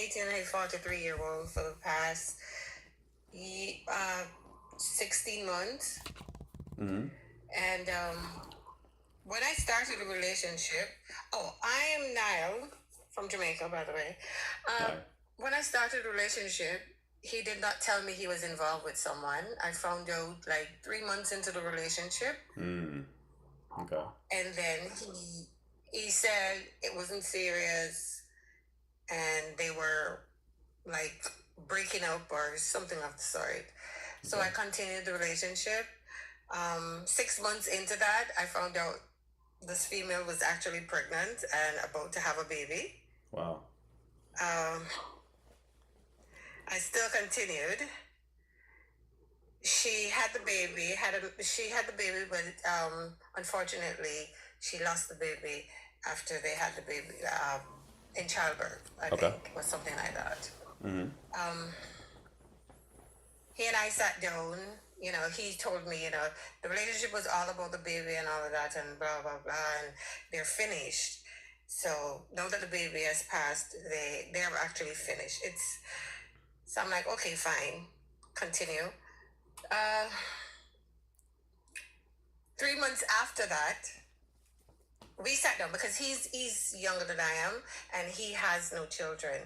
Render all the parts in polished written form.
dating a 43-year-old for the past ye- uh, 16 months. Mm-hmm. And when I started the relationship, oh, I am Niall from Jamaica, by the way. Uh, Right. when I started the relationship, he did not tell me he was involved with someone. I found out like 3 months into the relationship, Mm. Okay. and then he said it wasn't serious, and they were like breaking up or something of the sort. So Okay. I continued the relationship. 6 months into that, I found out this female was actually pregnant and about to have a baby. Wow. Um, I still continued. She had the baby. She had the baby, but unfortunately, she lost the baby after they had the baby in childbirth. I Okay. think or something like that. Mm-hmm. Um, he and I sat down. He told me, the relationship was all about the baby and all of that, and blah blah blah, and they're finished. So now that the baby has passed, they're actually finished. So I'm like, okay, fine, continue. Uh, 3 months after that, we sat down because he's younger than I am and he has no children.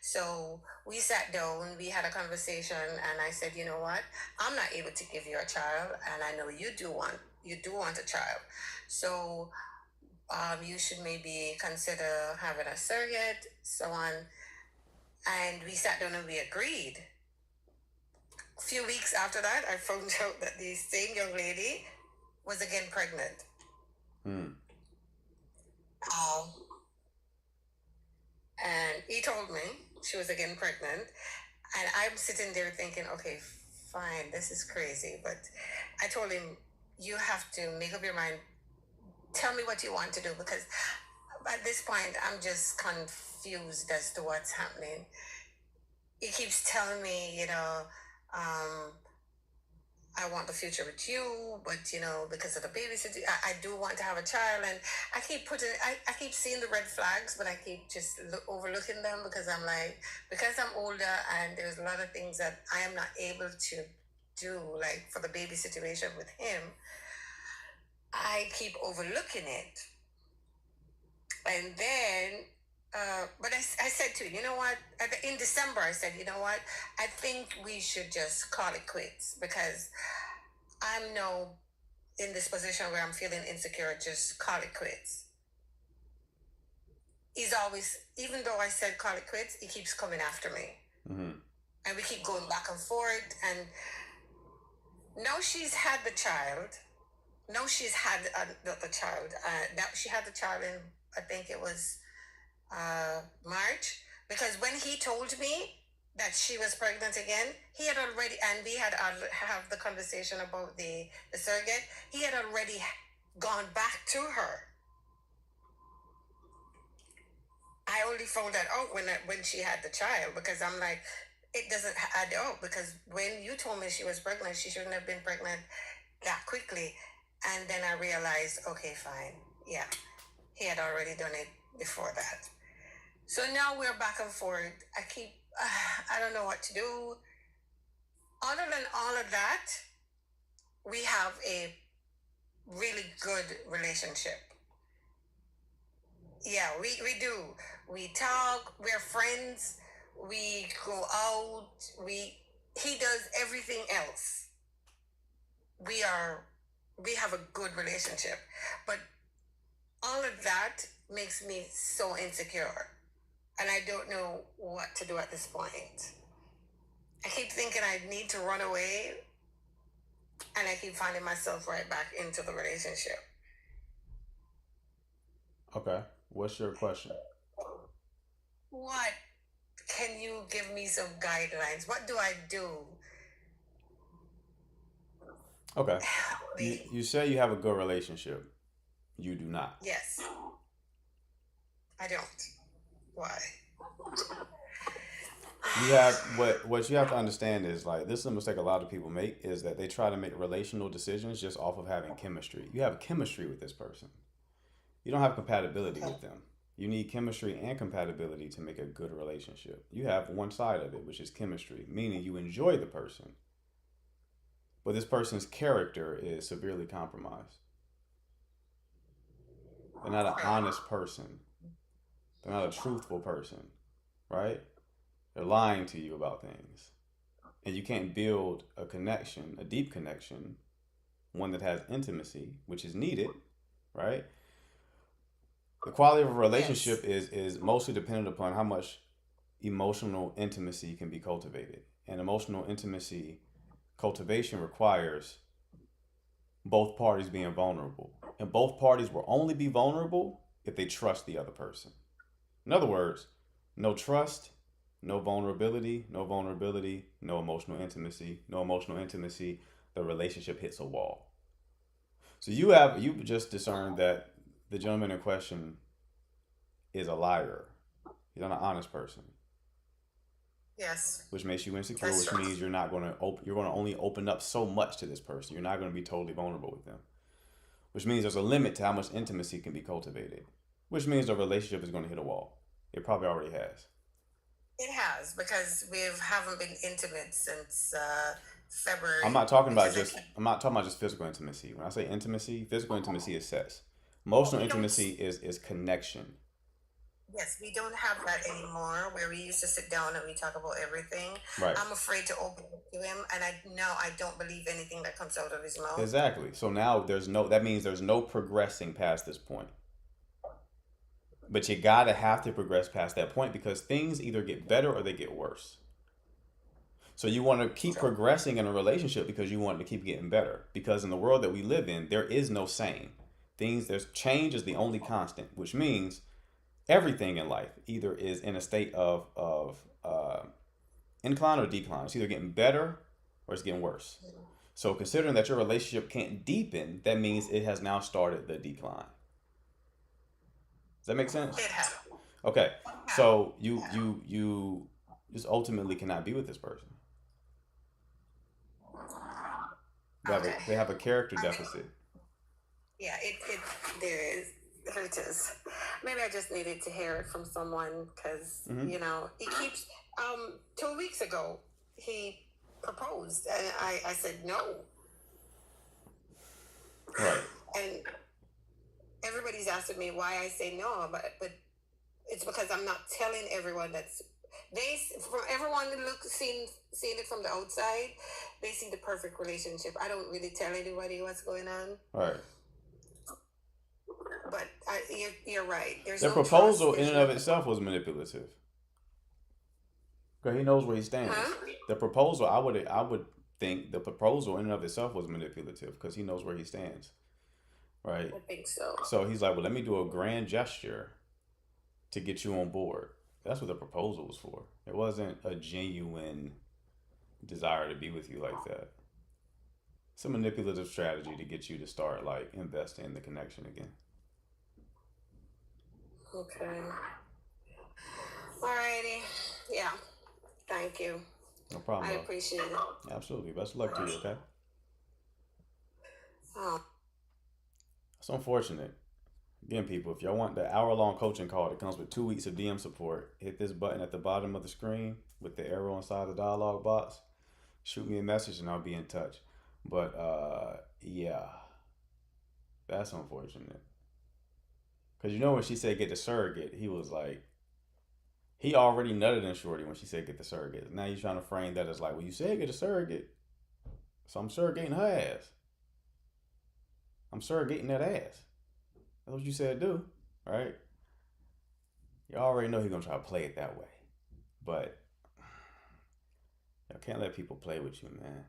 So we sat down, we had a conversation, and I said, you know what? I'm not able to give you a child, and I know you do want a child. So you should maybe consider having a surrogate, so on. And we sat down and we agreed. A few weeks after that, I found out that the same young lady was again pregnant. Mm. Um, and he told me she was again pregnant. And I'm sitting there thinking, okay, fine, this is crazy. But I told him, you have to make up your mind. Tell me what you want to do, because at this point, I'm just confused as to what's happening. He keeps telling me, um, I want the future with you, but because of the babysitter, I do want to have a child, and I keep seeing the red flags, but I keep just overlooking them because I'm like, because I'm older and there's a lot of things that I am not able to do, like for the baby situation with him, I keep overlooking it, and then. But I said to him, you know what? In December, I said, you know what? I think we should just call it quits because I'm no in this position where I'm feeling insecure, just call it quits. He's always, even though I said call it quits, he keeps coming after me. Mm-hmm. And we keep going back and forth. And now she's had the child. No, she's had the child. That she had the child in, I think it was March. Because when he told me that she was pregnant again, he had already, and we had have the conversation about the surrogate. He had already gone back to her. I only found that out when she had the child, because I'm like, it doesn't add up, because when you told me she was pregnant, she shouldn't have been pregnant that quickly. And then I realized, okay, fine, yeah, he had already done it before that. So now we're back and forth. I don't know what to do. Other than all of that, we have a really good relationship. Yeah, we do. We talk, we're friends, we go out, he does everything else. We are we have a good relationship. But all of that makes me so insecure. And I don't know what to do at this point. I keep thinking I need to run away, and I keep finding myself right back into the relationship. Okay. What's your question? What can you give me some guidelines? What do I do? Okay. Help You me. you say you have a good relationship. You do not. Yes, I don't. Why? You have what you have to understand is like this is a mistake a lot of people make is that they try to make relational decisions just off of having chemistry. You have chemistry with this person. You don't have compatibility with them. You need chemistry and compatibility to make a good relationship. You have one side of it, which is chemistry, meaning you enjoy the person, but this person's character is severely compromised. They're not an Right. honest person. They're not a truthful person, right? They're lying to you about things. And you can't build a connection, a deep connection, one that has intimacy, which is needed, right? The quality of a Yes. relationship is mostly dependent upon how much emotional intimacy can be cultivated. And emotional intimacy cultivation requires both parties being vulnerable. And both parties will only be vulnerable if they trust the other person. In other words, no trust, no vulnerability, no vulnerability, no emotional intimacy, no emotional intimacy, the relationship hits a wall. So you just discerned that the gentleman in question is a liar. He's not an honest person, Yes. which makes you insecure, That's which true. means you're going to only open up so much to this person. You're not going to be totally vulnerable with them, which means there's a limit to how much intimacy can be cultivated, which means the relationship is going to hit a wall. It probably already has. It has because we haven't been intimate since I'm February not talking about because I just keep. I'm not talking about just physical intimacy. When I say intimacy, physical intimacy is sex. Emotional We don't. intimacy is connection. Yes, we don't have that anymore. Where we used to sit down and we talk about everything. Right. I'm afraid to open up to him, and I know I don't believe anything that comes out of his mouth. Exactly. So now that means there's no progressing past this point. But you gotta have to progress past that point because things either get better or they get worse. So you want to keep So progressing in a relationship because you want to keep getting better. Because in the world that we live in, there is no same. There's change is the only constant, which means everything in life either is in a state of incline or decline. It's either getting better or it's getting worse. So considering that your relationship can't deepen, that means it has now started the decline. Does that make sense? it has. Okay. Yeah. So you just ultimately cannot be with this person. Okay. They have a character I mean, deficit. yeah. It there is. There it is. Maybe I just needed to hear it from someone because Hmm. he keeps. 2 weeks ago he proposed, and I said no, Right. and everybody's asking me why I say no, but it's because I'm not telling everyone that's from everyone who seeing it from the outside, they see the perfect relationship. I don't really tell anybody what's going on, Right. but you're right. There's The no trust. proposal in There's and no of itself was manipulative. Okay, he knows where he stands. huh. The proposal, I would think the proposal in and of itself was manipulative because he knows where he stands. Right. I think so. So he's like, well, let me do a grand gesture to get you on board. That's what the proposal was for. It wasn't a genuine desire to be with you like that. It's a manipulative strategy to get you to start like investing in the connection again. Okay. Alrighty. Yeah. Thank you. No problem, I love. appreciate it. Absolutely. Best of luck to you. Okay. Oh, It's unfortunate. Again, people, if y'all want the hour-long coaching call that comes with 2 weeks of DM support, hit this button at the bottom of the screen with the arrow inside the dialog box. Shoot me a message and I'll be in touch. But yeah, that's unfortunate. Cause when she said get the surrogate, he was like, he already nutted in Shorty when she said get the surrogate. Now you're trying to frame that as like, well, you said get a surrogate, so I'm surrogating her ass. I'm surrogating that ass. That's what you said do, right? You already know he's gonna try to play it that way, but you can't let people play with you, man.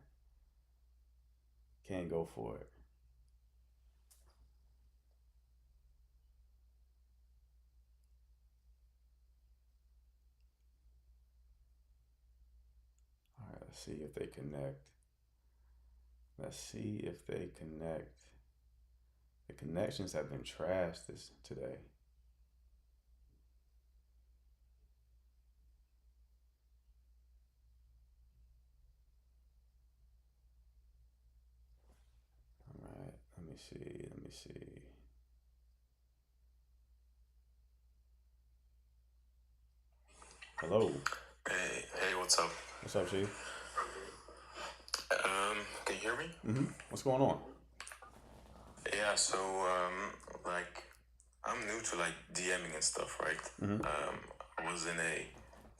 Can't go for it. All right, let's see if they connect. Let's see if they connect. The connections have been trashed this today. All right, let me see. Let me see. Hello. Hey, what's up? What's up, Chief? Can you hear me? What's going on? Yeah, so like I'm new to like DMing and stuff, right? I was in a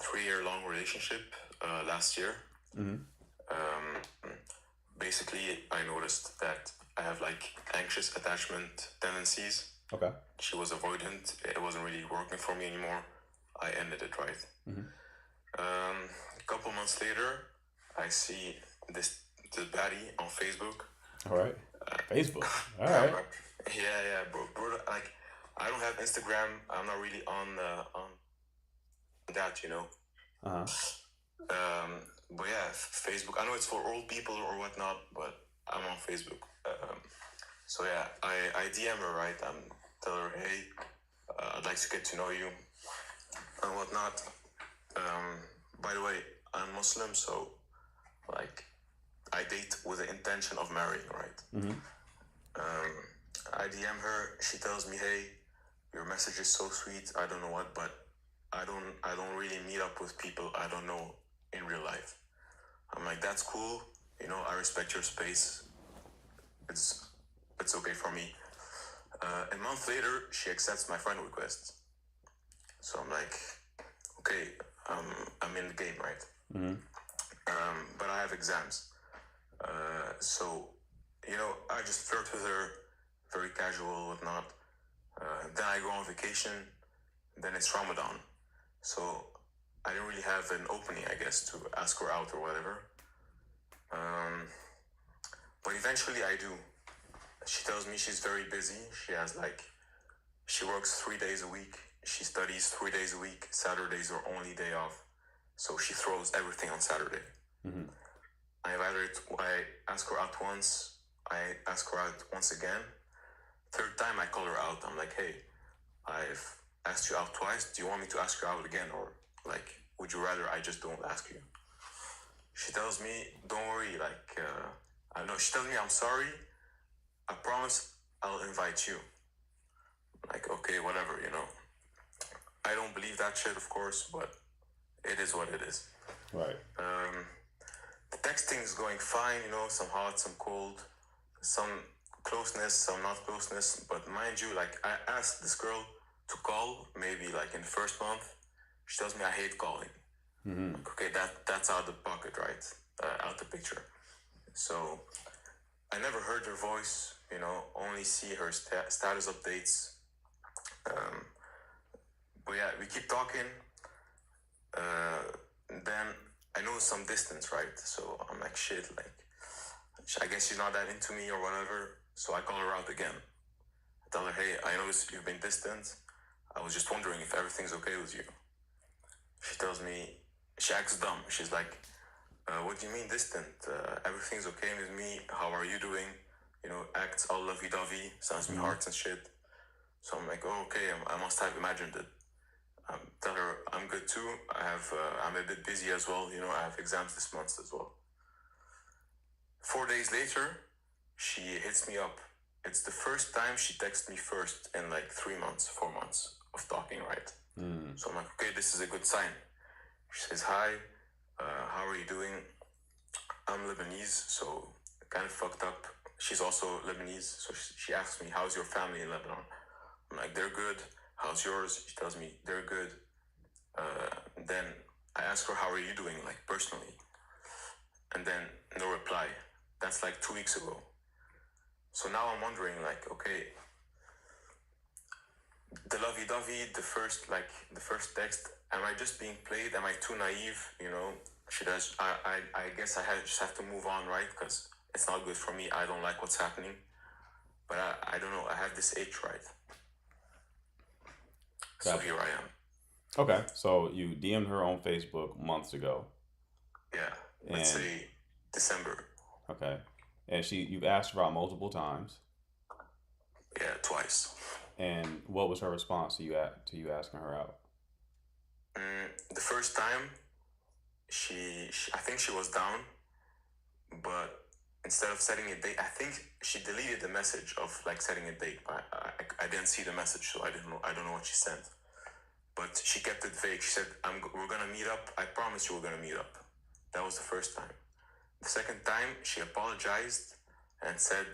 3 year long relationship last year. Um, Basically, I noticed that I have like anxious attachment tendencies. Okay. She was avoidant. It wasn't really working for me anymore. I ended it, right? A couple months later, I see this baddie on Facebook. All right. Facebook. All Yeah, right. bro. Yeah, bro. Like, I don't have Instagram. I'm not really on that, you know. Uh huh. But yeah, Facebook. I know it's for old people or whatnot, but I'm on Facebook. So yeah, I DM her, right. Tell her, hey, I'd like to get to know you and whatnot. By the way, I'm Muslim, so like I date with the intention of marrying, right? I DM her. She tells me, "Hey, your message is so sweet. I don't know what, but I don't really meet up with people I don't know in real life." I'm like, "That's cool. You know, I respect your space. It's it's okay for me." A month later, she accepts my friend request. So I'm like, "Okay, I'm in the game, right?" But I have exams. So, you know, I just flirt with her, very casual, whatnot. Then I go on vacation. Then it's Ramadan. So I didn't really have an opening, I guess, to ask her out or whatever. But eventually I do. She tells me she's very busy. She works 3 days a week. She studies 3 days a week. Saturdays are only day off. So she throws everything on Saturday. I ask her out once. I ask her out once again. Third time I call her out. I'm like, hey, I've asked you out twice. Do you want me to ask you out again? Or like, would you rather I just don't ask you? She tells me, don't worry, I know. She tells me, I'm sorry. I promise I'll invite you. Like, okay, whatever, you know. I don't believe that shit, of course, but it is what it is. Right. The texting is going fine, you know, some hot, some cold, some closeness, some not closeness. But mind you, like, I asked this girl to call maybe like in the first month. She tells me I hate calling. Like, okay, that's out of the pocket, right? Out the picture. So I never heard her voice, you know, only see her status updates. But yeah, we keep talking. Then I know some distance, right? So I'm like, shit, like, I guess she's not that into me or whatever. So I call her out again. I tell her, hey, I know you've been distant. I was just wondering if everything's okay with you. She tells me, she acts dumb. She's like, what do you mean distant? Everything's okay with me. How are you doing? You know, acts all lovey-dovey, sends me hearts and shit. So I'm like, oh, okay, I must have imagined it. Tell her I'm good too. I'm a bit busy as well. You know, I have exams this month as well. 4 days later, she hits me up. It's the first time she texts me first in like 3 months, 4 months of talking, right? So I'm like, okay, this is a good sign. She says, hi, how are you doing? I'm Lebanese, so kind of fucked up. She's also Lebanese, so she asks me, how's your family in Lebanon? I'm like, they're good. How's yours? She tells me, they're good. Then I ask her, how are you doing, like personally? And then no reply. That's like 2 weeks ago. So now I'm wondering, like, okay, the lovey-dovey, the first text, am I just being played? Am I too naive? You know, I guess just have to move on, right? Because it's not good for me. I don't like what's happening. But I don't know. I have this itch, right? So Gotcha. here I am. Okay. So you DM'd her on Facebook months ago. Yeah. Let's And say December. okay. And you've asked her out multiple times. Yeah, twice. And what was her response to you asking her out? The first time, I think she was down, but instead of setting a date, I think she deleted the message of like setting a date. But I didn't see the message, so I don't know what she sent. but she kept it vague. She said, we're gonna meet up. I promise you we're gonna meet up. That was the first time. The second time, she apologized and said,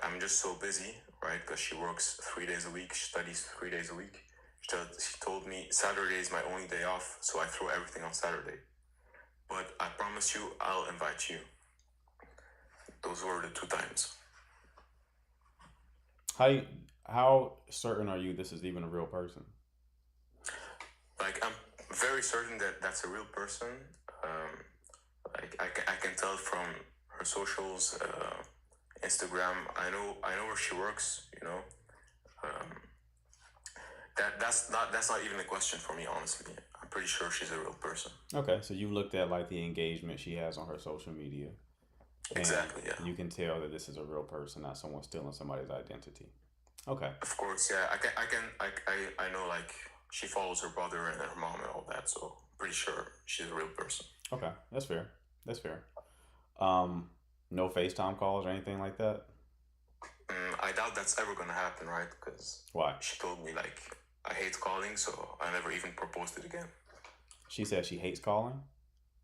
I'm just so busy, right? Because she works 3 days a week, she studies 3 days a week. She told me Saturday is my only day off, so I throw everything on Saturday. But I promise you, I'll invite you. Those were the 2 times. How certain are you this is even a real person? Like, I'm very certain that that's a real person. Like, I can tell from her socials, Instagram. I know where she works. Um, that's not even a question for me, honestly. I'm pretty sure she's a real person. Okay, so you looked at like the engagement she has on her social media, and Exactly. Yeah. you can tell that this is a real person, not someone stealing somebody's identity. Okay. Of course. Yeah. I know. Like, she follows her brother and her mom and all that. So pretty sure she's a real person. Okay, that's fair. That's fair. No FaceTime calls or anything like that. I doubt that's ever gonna happen, right? Because Why? she told me, like, I hate calling, so I never even proposed it again. She said she hates calling.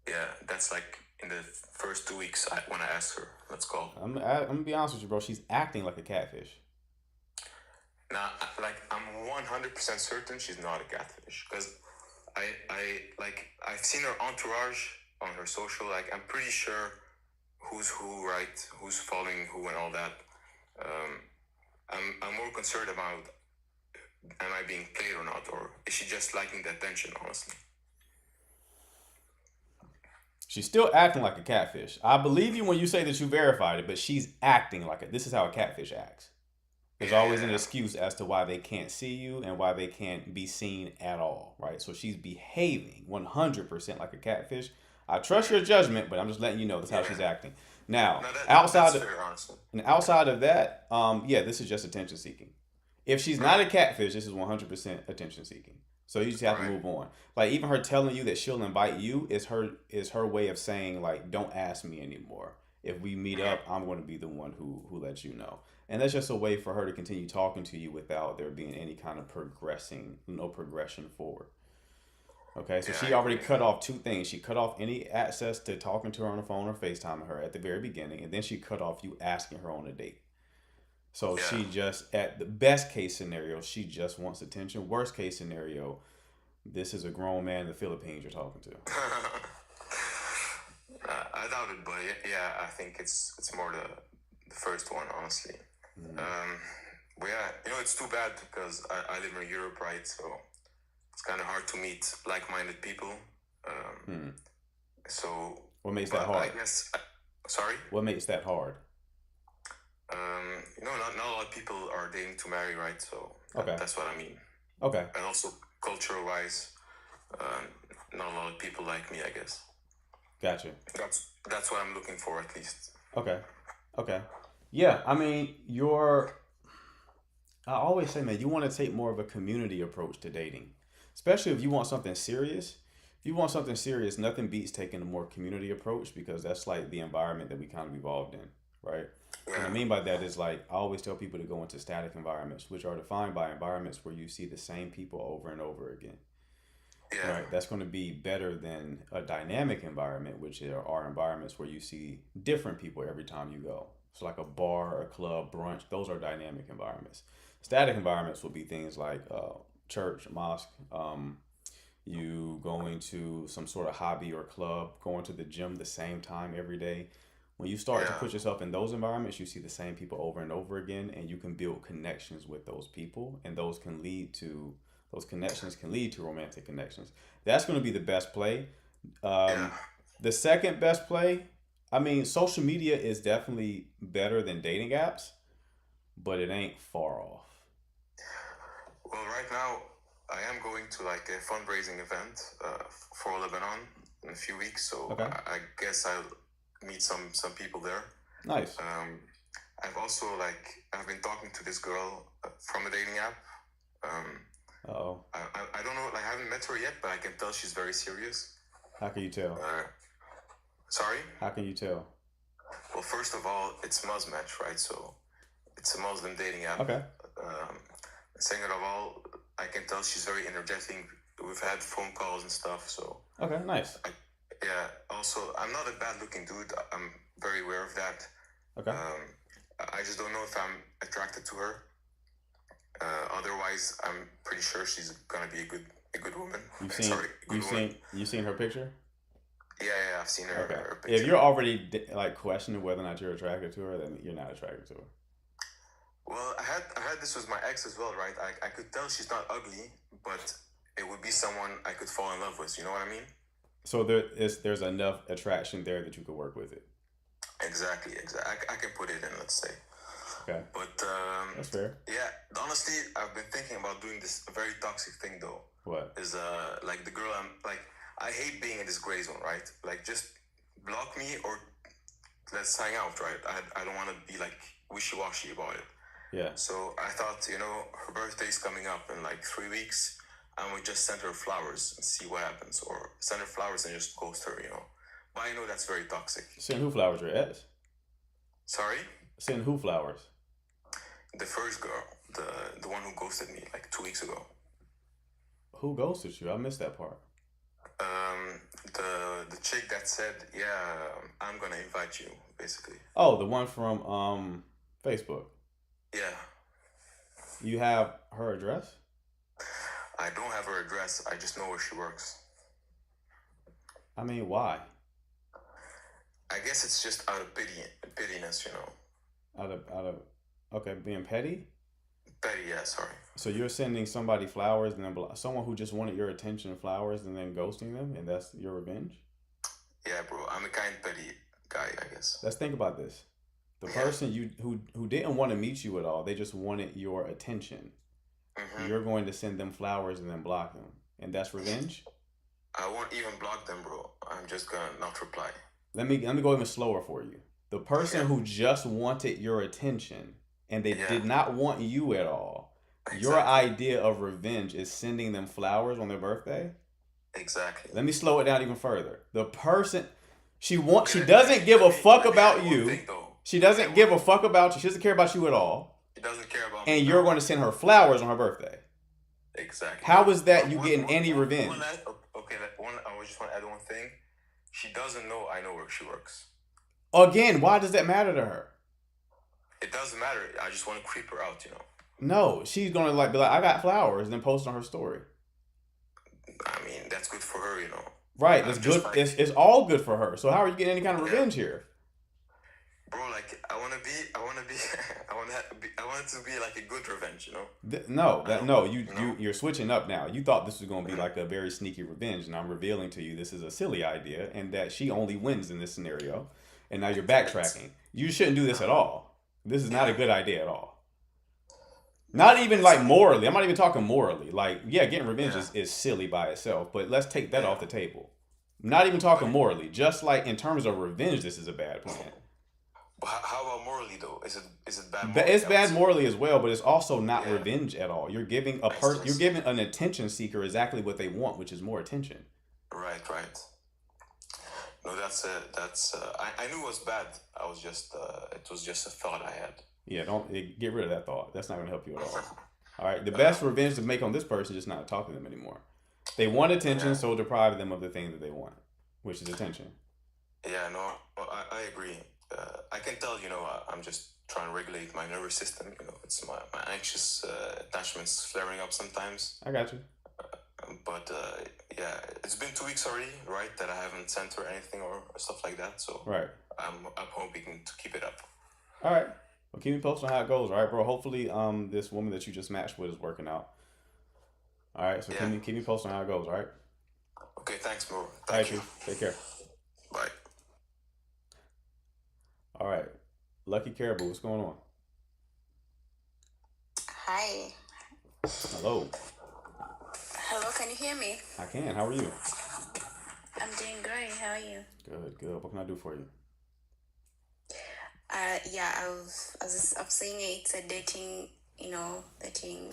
Yeah, that's like in the first 2 weeks when I asked her, let's call. I'm gonna be honest with you, bro. She's acting like a catfish. Now, like, I'm 100% certain she's not a catfish because I've seen her entourage on her social. Like, I'm pretty sure who's who, right? Who's following who and all that. I'm more concerned about, am I being played or not, or is she just liking the attention? Honestly. She's still acting like a catfish. I believe you when you say that you verified it, but she's acting like it. This is how a catfish acts. There's always an excuse as to why they can't see you and why they can't be seen at all, right? So she's behaving 100% like a catfish. I trust your judgment, but I'm just letting you know that's how she's acting. Now, No, outside that's fair, honestly. outside of that, yeah, this is just attention seeking. If she's not a catfish, this is 100% attention seeking. So you just have to Right. move on. Like even her telling you that she'll invite you is her way of saying like, don't ask me anymore. If we meet up, I'm going to be the one who lets you know. And that's just a way for her to continue talking to you without there being any kind of progression forward. Okay, so Yeah, she I already agree. cut off two things. She cut off any access to talking to her on the phone or FaceTiming her at the very beginning, and then she cut off you asking her on a date. So Yeah. she just, at the best case scenario, she just wants attention. Worst case scenario, this is a grown man in the Philippines you're talking to. I doubt it, but yeah, I think it's more the first one, honestly. But yeah, it's too bad because I live in Europe, right? So it's kind of hard to meet like-minded people. So, What makes but that hard? I guess, sorry. What makes that hard? Not a lot of people are dating to marry, right? So Okay. that's what I mean. Okay. And also cultural-wise, not a lot of people like me, I guess. Gotcha. That's what I'm looking for, at least. Okay. Okay. Yeah, I mean, I always say, man, you want to take more of a community approach to dating, especially if you want something serious. If you want something serious, nothing beats taking a more community approach because that's like the environment that we kind of evolved in, right? What I Yeah. mean by that is like I always tell people to go into static environments, which are defined by environments where you see the same people over and over again. Yeah. Right, that's going to be better than a dynamic environment, which are environments where you see different people every time you go. So, like a bar, a club, brunch, those are dynamic environments. Static environments will be things like church, mosque, you going to some sort of hobby or club, going to the gym the same time every day. When you start to Yeah. put yourself in those environments, you see the same people over and over again, and you can build connections with those people, and those connections can lead to romantic connections. That's going to be the best play. Yeah. The second best play, I mean, social media is definitely better than dating apps, but it ain't far off. Well, right now, I am going to like a fundraising event for Lebanon in a few weeks, so Okay. I guess I'll meet some people there. Nice. I've also I've been talking to this girl from a dating app. Uh-oh. I don't know, I haven't met her yet, but I can tell she's very serious. How can you tell? Sorry? How can you tell? Well, first of all, it's Muzmatch, right? So it's a Muslim dating app. Okay. Second of all, I can tell she's very energetic, we've had phone calls and stuff. So Okay, nice. yeah. Also, I'm not a bad looking dude. I'm very aware of that. Okay. I just don't know if I'm attracted to her. Otherwise, I'm pretty sure she's gonna be a good woman. Sorry, good woman. You seen her picture? Yeah, I've seen her. Okay. Her picture. If you're already like questioning whether or not you're attracted to her, then you're not attracted to her. Well, I had this with my ex as well, right? I could tell she's not ugly, but it would be someone I could fall in love with. You know what I mean? So there's enough attraction there that you could work with it. Exactly. I can put it in, let's say. Okay. But that's fair. Yeah, honestly, I've been thinking about doing this very toxic thing though. What? Is like the girl I'm like, I hate being in this gray zone, right? Like just block me or let's hang out, right? I don't want to be like wishy-washy about it. Yeah. So I thought, her birthday's coming up in like 3 weeks. I would just send her flowers and see what happens, or send her flowers and just ghost her, But I know that's very toxic. Send who flowers? Your ex? Sorry? Send who flowers? The first girl, the one who ghosted me like 2 weeks ago. Who ghosted you? I missed that part. The chick that said, "Yeah, I'm gonna invite you," basically. Oh, the one from Facebook. Yeah. You have her address? I don't have her address. I just know where she works. I mean, why? I guess it's just out of pittiness, Out of okay, being petty? Petty, yeah, sorry. So you're sending somebody flowers and then someone who just wanted your attention and flowers and then ghosting them, and that's your revenge? Yeah, bro. I'm a kind petty guy, I guess. Let's think about this. The person who didn't want to meet you at all, they just wanted your attention. Mm-hmm. You're going to send them flowers and then block them, and that's revenge? I won't even block them, bro. I'm just gonna not reply. Let me go even slower for you. The person who just wanted your attention and they did not want you at all. Exactly. Your idea of revenge is sending them flowers on their birthday? Exactly. Let me slow it down even further. The person she doesn't give a fuck about you. She doesn't give a fuck about you. She doesn't care about you at all. She doesn't care about me. And you're going to send her flowers on her birthday. Exactly. How is that you getting any revenge? I just want to add one thing. She doesn't know I know where she works. Again, why does that matter to her? It doesn't matter. I just want to creep her out, No, she's gonna be like, I got flowers, and then post on her story. I mean, that's good for her, Right, that's good. Like, it's all good for her. So how are you getting any kind of revenge here? Bro, like I want it to be like a good revenge, You're switching up now. You thought this was gonna be like a very sneaky revenge, and I'm revealing to you this is a silly idea, and that she only wins in this scenario, and now you're backtracking. You shouldn't do this at all. This is not a good idea at all. Not even like morally. I'm not even talking morally. Like, yeah, getting revenge is silly by itself, but let's take that off the table. Not even talking morally. Just like in terms of revenge, this is a bad plan. How about morally though? Is it bad? It's bad morally as well, but it's also not revenge at all. You're giving you're giving an attention seeker exactly what they want, which is more attention. Right. No, I knew it was bad. I was just it was just a thought I had. Yeah, get rid of that thought. That's not going to help you at all. All right, the best revenge to make on this person is just not talk to them anymore. They want attention, so deprive them of the thing that they want, which is attention. Yeah, no, I agree. I can tell, I'm just trying to regulate my nervous system. It's my anxious attachments flaring up sometimes. I got you. But it's been 2 weeks already, right? That I haven't sent her anything or stuff like that. So right, I'm hoping to keep it up. All right. Well, keep me posted on how it goes, all right, bro? Hopefully, this woman that you just matched with is working out. All right, so keep me posted on how it goes, all right? Okay, thanks, bro. Thank you. Take care. Bye. All right, Lucky Caribou, what's going on? Hi. Hello. Hello, can you hear me? I can. How are you? I'm doing great. How are you? Good. What can I do for you? I've seen it's a dating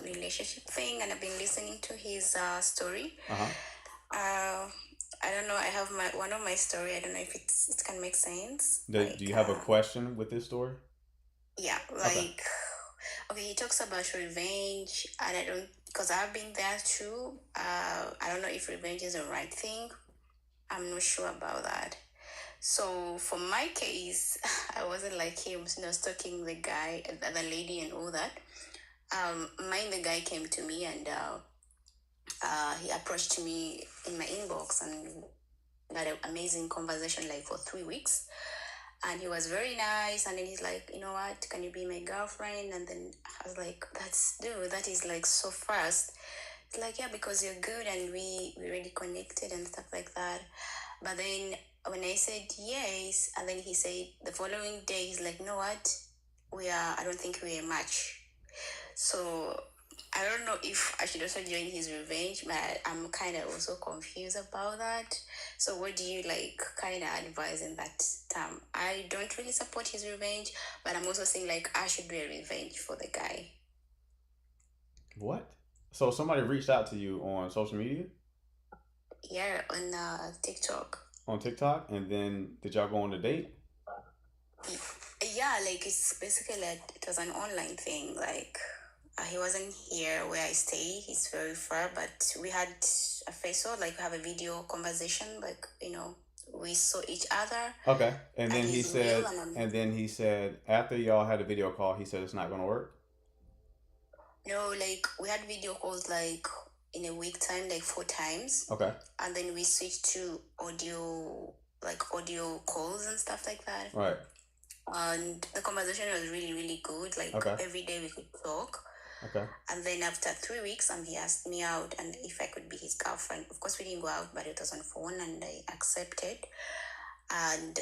relationship thing, and I've been listening to his story. I don't know. I have one of my story. I don't know if it can make sense. Do you have a question with this story? Yeah, okay, he talks about revenge, and because I've been there too. I don't know if revenge is the right thing. I'm not sure about that. So for my case, I wasn't like him, stalking the guy, the lady, and all that. Mine, the guy came to me and he approached me in my inbox and had an amazing conversation like for 3 weeks. And he was very nice. And then he's like, you know what? Can you be my girlfriend? And then I was like, that is like so fast. It's like, yeah, because you're good and we already connected and stuff like that. But then when I said yes, and then he said the following day, he's like, you know what? I don't think we're a match. So I don't know if I should also join his revenge, but I'm kind of also confused about that. So what do you like kind of advise in that term? I don't really support his revenge, but I'm also saying like I should be a revenge for the guy. What? So somebody reached out to you on social media, Yeah, on TikTok. on TikTok, and then did y'all go on a date? Yeah, like it's basically like it was an online thing. Like he wasn't here where I stay. He's very far, but we had a face off. Like we have a video conversation. Like we saw each other, Okay. And and then he he's real. said, after y'all had a video call, he said it's not gonna work. No, like we had video calls like in a week time, like 4 times, Okay. and then we switched to audio calls and stuff like that. Right. And the conversation was really, really good. Like Okay. every day we could talk. Okay. And then after 3 weeks, he asked me out and if I could be his girlfriend. Of course, we didn't go out, but it was on phone, and I accepted. And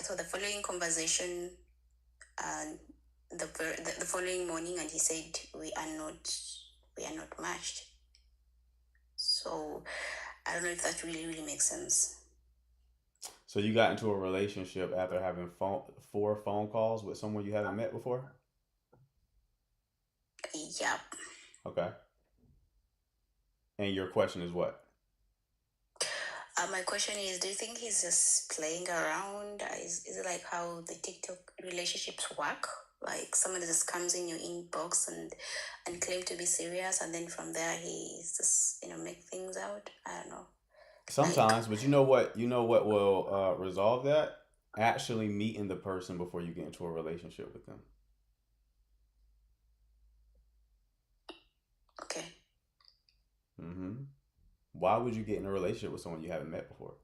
so the following conversation, and the following morning, and he said we are not matched. So I don't know if that really, really makes sense. So you got into a relationship after having 4 phone calls with someone you haven't met before? Yep. Okay. And your question is what? My question is, do you think he's just playing around? Is it like how the TikTok relationships work? Like someone just comes in your inbox and claim to be serious, and then from there he's just make things out. I don't know. Sometimes, but you know what will resolve that? Actually meeting the person before you get into a relationship with them. Okay. Mm-hmm. Why would you get in a relationship with someone you haven't met before?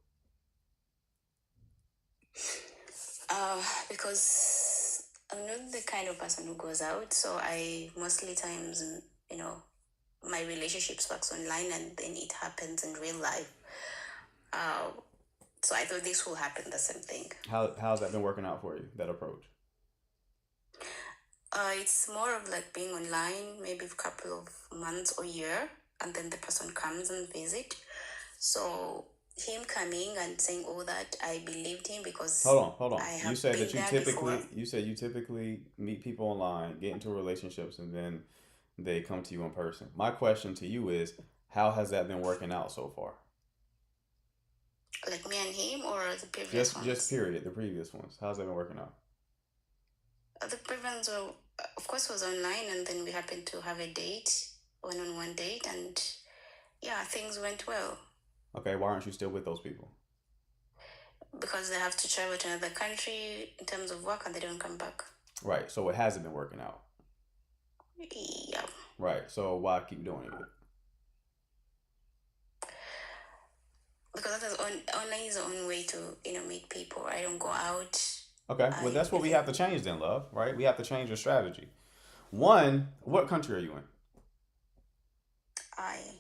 Because I'm not the kind of person who goes out, so I mostly times, my relationships works online, and then it happens in real life. So I thought this will happen the same thing. How's that been working out for you, that approach? It's more of like being online, maybe a couple of months or year, and then the person comes and visit. So him coming and saying all that, I believed him because Hold on. I have You said been that there before. you typically meet people online, get into relationships, and then they come to you in person. My question to you is, how has that been working out so far? Like me and him, or the previous ones? Just period, the previous ones. How's that been working out? The previous were, of course, was online, and then we happened to have a date, one-on-one date, and yeah, things went well. Okay, why aren't you still with those people? Because they have to travel to another country in terms of work, and they don't come back. Right, so it hasn't been working out. Yeah. Right, so why keep doing it? Because online is the only way to meet people. I don't go out. Okay, well that's what we have to change then, love. Right, we have to change your strategy. One, what country are you in?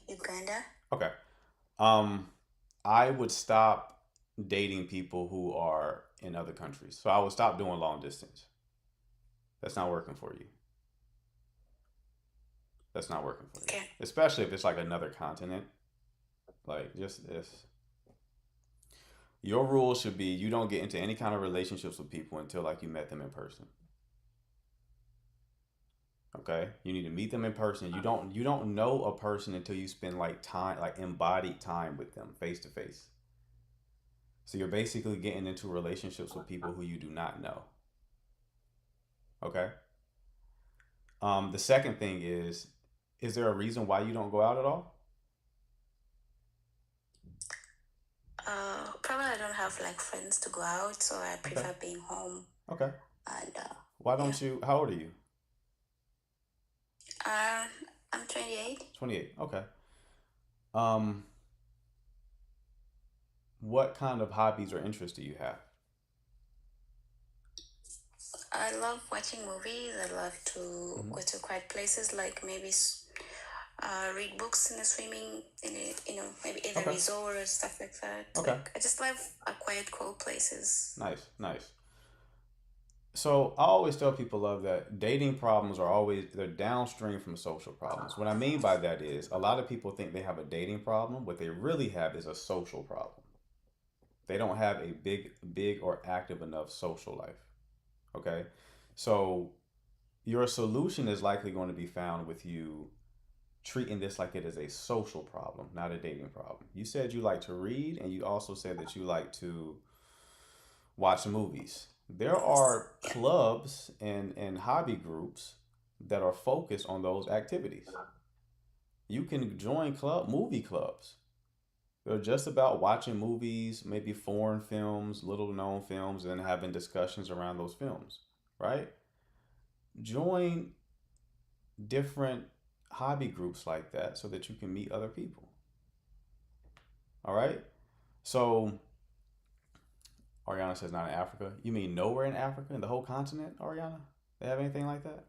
Uganda. Okay. I would stop dating people who are in other countries. So I would stop doing long distance. That's not working for you. That's not working for you. Okay. Especially if it's like another continent. Like just this. Your rule should be you don't get into any kind of relationships with people until like you met them in person. Okay? You need to meet them in person. You don't know a person until you spend like time, like embodied time with them face to face. So you're basically getting into relationships with people who you do not know. Okay? The second thing is Is there a reason why you don't go out at all? Probably I don't have like friends to go out, so I Okay. prefer being home. Okay. And Why yeah, don't you? How old are you? uh, I'm 28. 28. Okay. Um, what kind of hobbies or interests do you have? I love watching movies. I love to Hmm. go to quiet places, like maybe read books in the swimming, maybe in the Okay. resort or stuff like that. Okay. Like I just love quiet, cold places. Nice. Nice. So I always tell people love that dating problems are always they're downstream from social problems. What I mean by that is a lot of people think they have a dating problem. What they really have is a social problem. They don't have a big or active enough social life. Okay? So your solution is likely going to be found with you treating this like it is a social problem, not a dating problem. You said you like to read, and you also said that you like to watch movies. There are Yeah. clubs and hobby groups that are focused on those activities. You can join movie clubs. They're just about watching movies, maybe foreign films, little known films, and having discussions around those films, right? Join different hobby groups like that so that you can meet other people. All right? So Ariana says not in Africa. You mean nowhere in Africa, in the whole continent, Ariana? They have anything like that?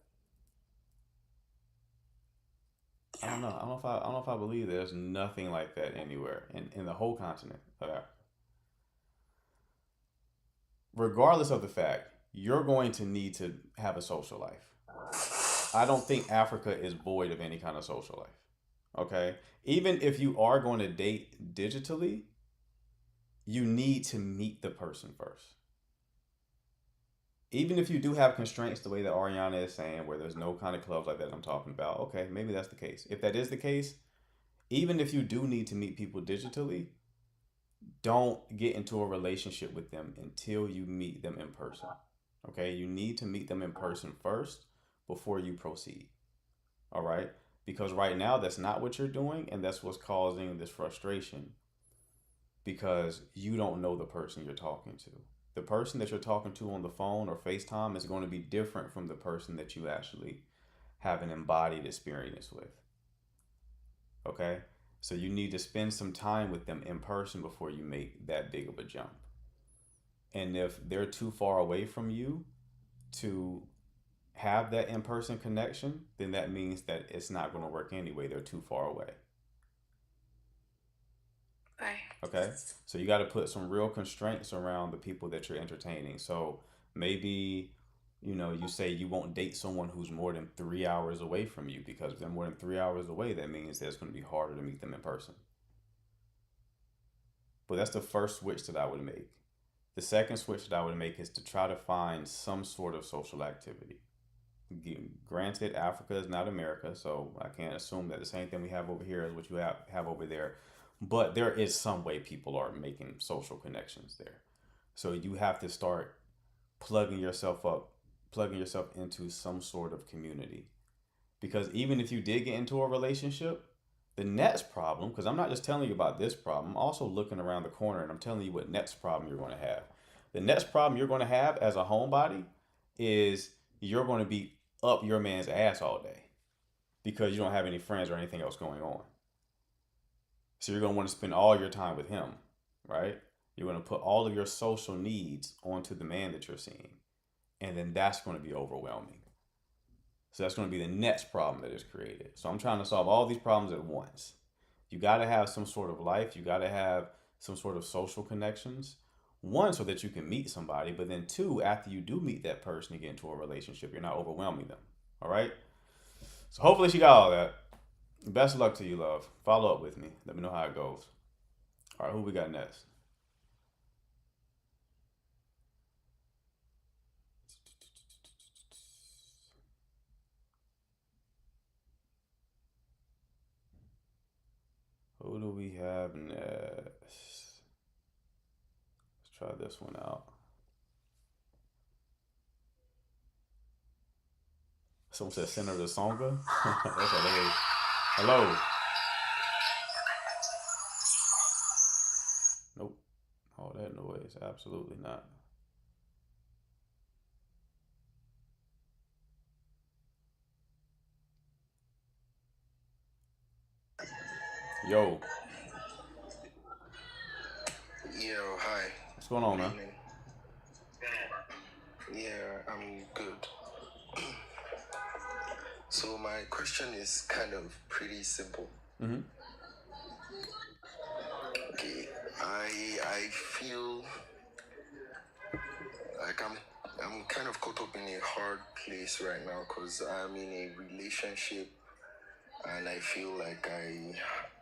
I Yeah. don't know. I don't know if I believe there's nothing like that anywhere in the whole continent of Africa. Regardless of the fact, you're going to need to have a social life. I don't think Africa is void of any kind of social life. Okay? Even if you are going to date digitally, you need to meet the person first. Even if you do have constraints the way that Ariana is saying, where there's no kind of clubs like that I'm talking about, okay, maybe that's the case. If that is the case, even if you do need to meet people digitally, don't get into a relationship with them until you meet them in person. Okay, you need to meet them in person first before you proceed. All right, because right now that's not what you're doing, and that's what's causing this frustration because you don't know the person you're talking to. The person that you're talking to on the phone or FaceTime is going to be different from the person that you actually have an embodied experience with. Okay? So you need to spend some time with them in person before you make that big of a jump. And if they're too far away from you to have that in person connection, then that means that it's not going to work anyway. They're too far away. Right. Okay? So you got to put some real constraints around the people that you're entertaining. So maybe, you say you won't date someone who's more than 3 hours away from you because if they're more than 3 hours away, that means that it's going to be harder to meet them in person. But that's the first switch that I would make. The second switch that I would make is to try to find some sort of social activity. Granted, Africa is not America, so I can't assume that the same thing we have over here is what you have over there. But there is some way people are making social connections there. So you have to start plugging yourself up, plugging yourself into some sort of community. Because even if you did get into a relationship, the next problem, because I'm not just telling you about this problem, I'm also looking around the corner and I'm telling you what next problem you're going to have. The next problem you're going to have as a homebody is you're going to be up your man's ass all day because you don't have any friends or anything else going on. So you're going to want to spend all your time with him, right? You're going to put all of your social needs onto the man that you're seeing. And then that's going to be overwhelming. So that's going to be the next problem that is created. So I'm trying to solve all these problems at once. You got to have some sort of life. You got to have some sort of social connections. One, so that you can meet somebody, but then two, after you do meet that person and get into a relationship, you're not overwhelming them. All right? So hopefully she got all that. Best of luck to you, love. Follow up with me. Let me know how it goes. All right, who we got next? Who do we have next? Let's try this one out. Someone said Senator Songa. That's hilarious. Hello. Nope. All that noise. Absolutely not. Yo, Yeah, hi. what's going on, Good man? evening. Yeah, I'm good. So my question is kind of pretty simple. Mm-hmm. Okay, I feel like I'm kind of caught up in a hard place right now because I'm in a relationship and I feel like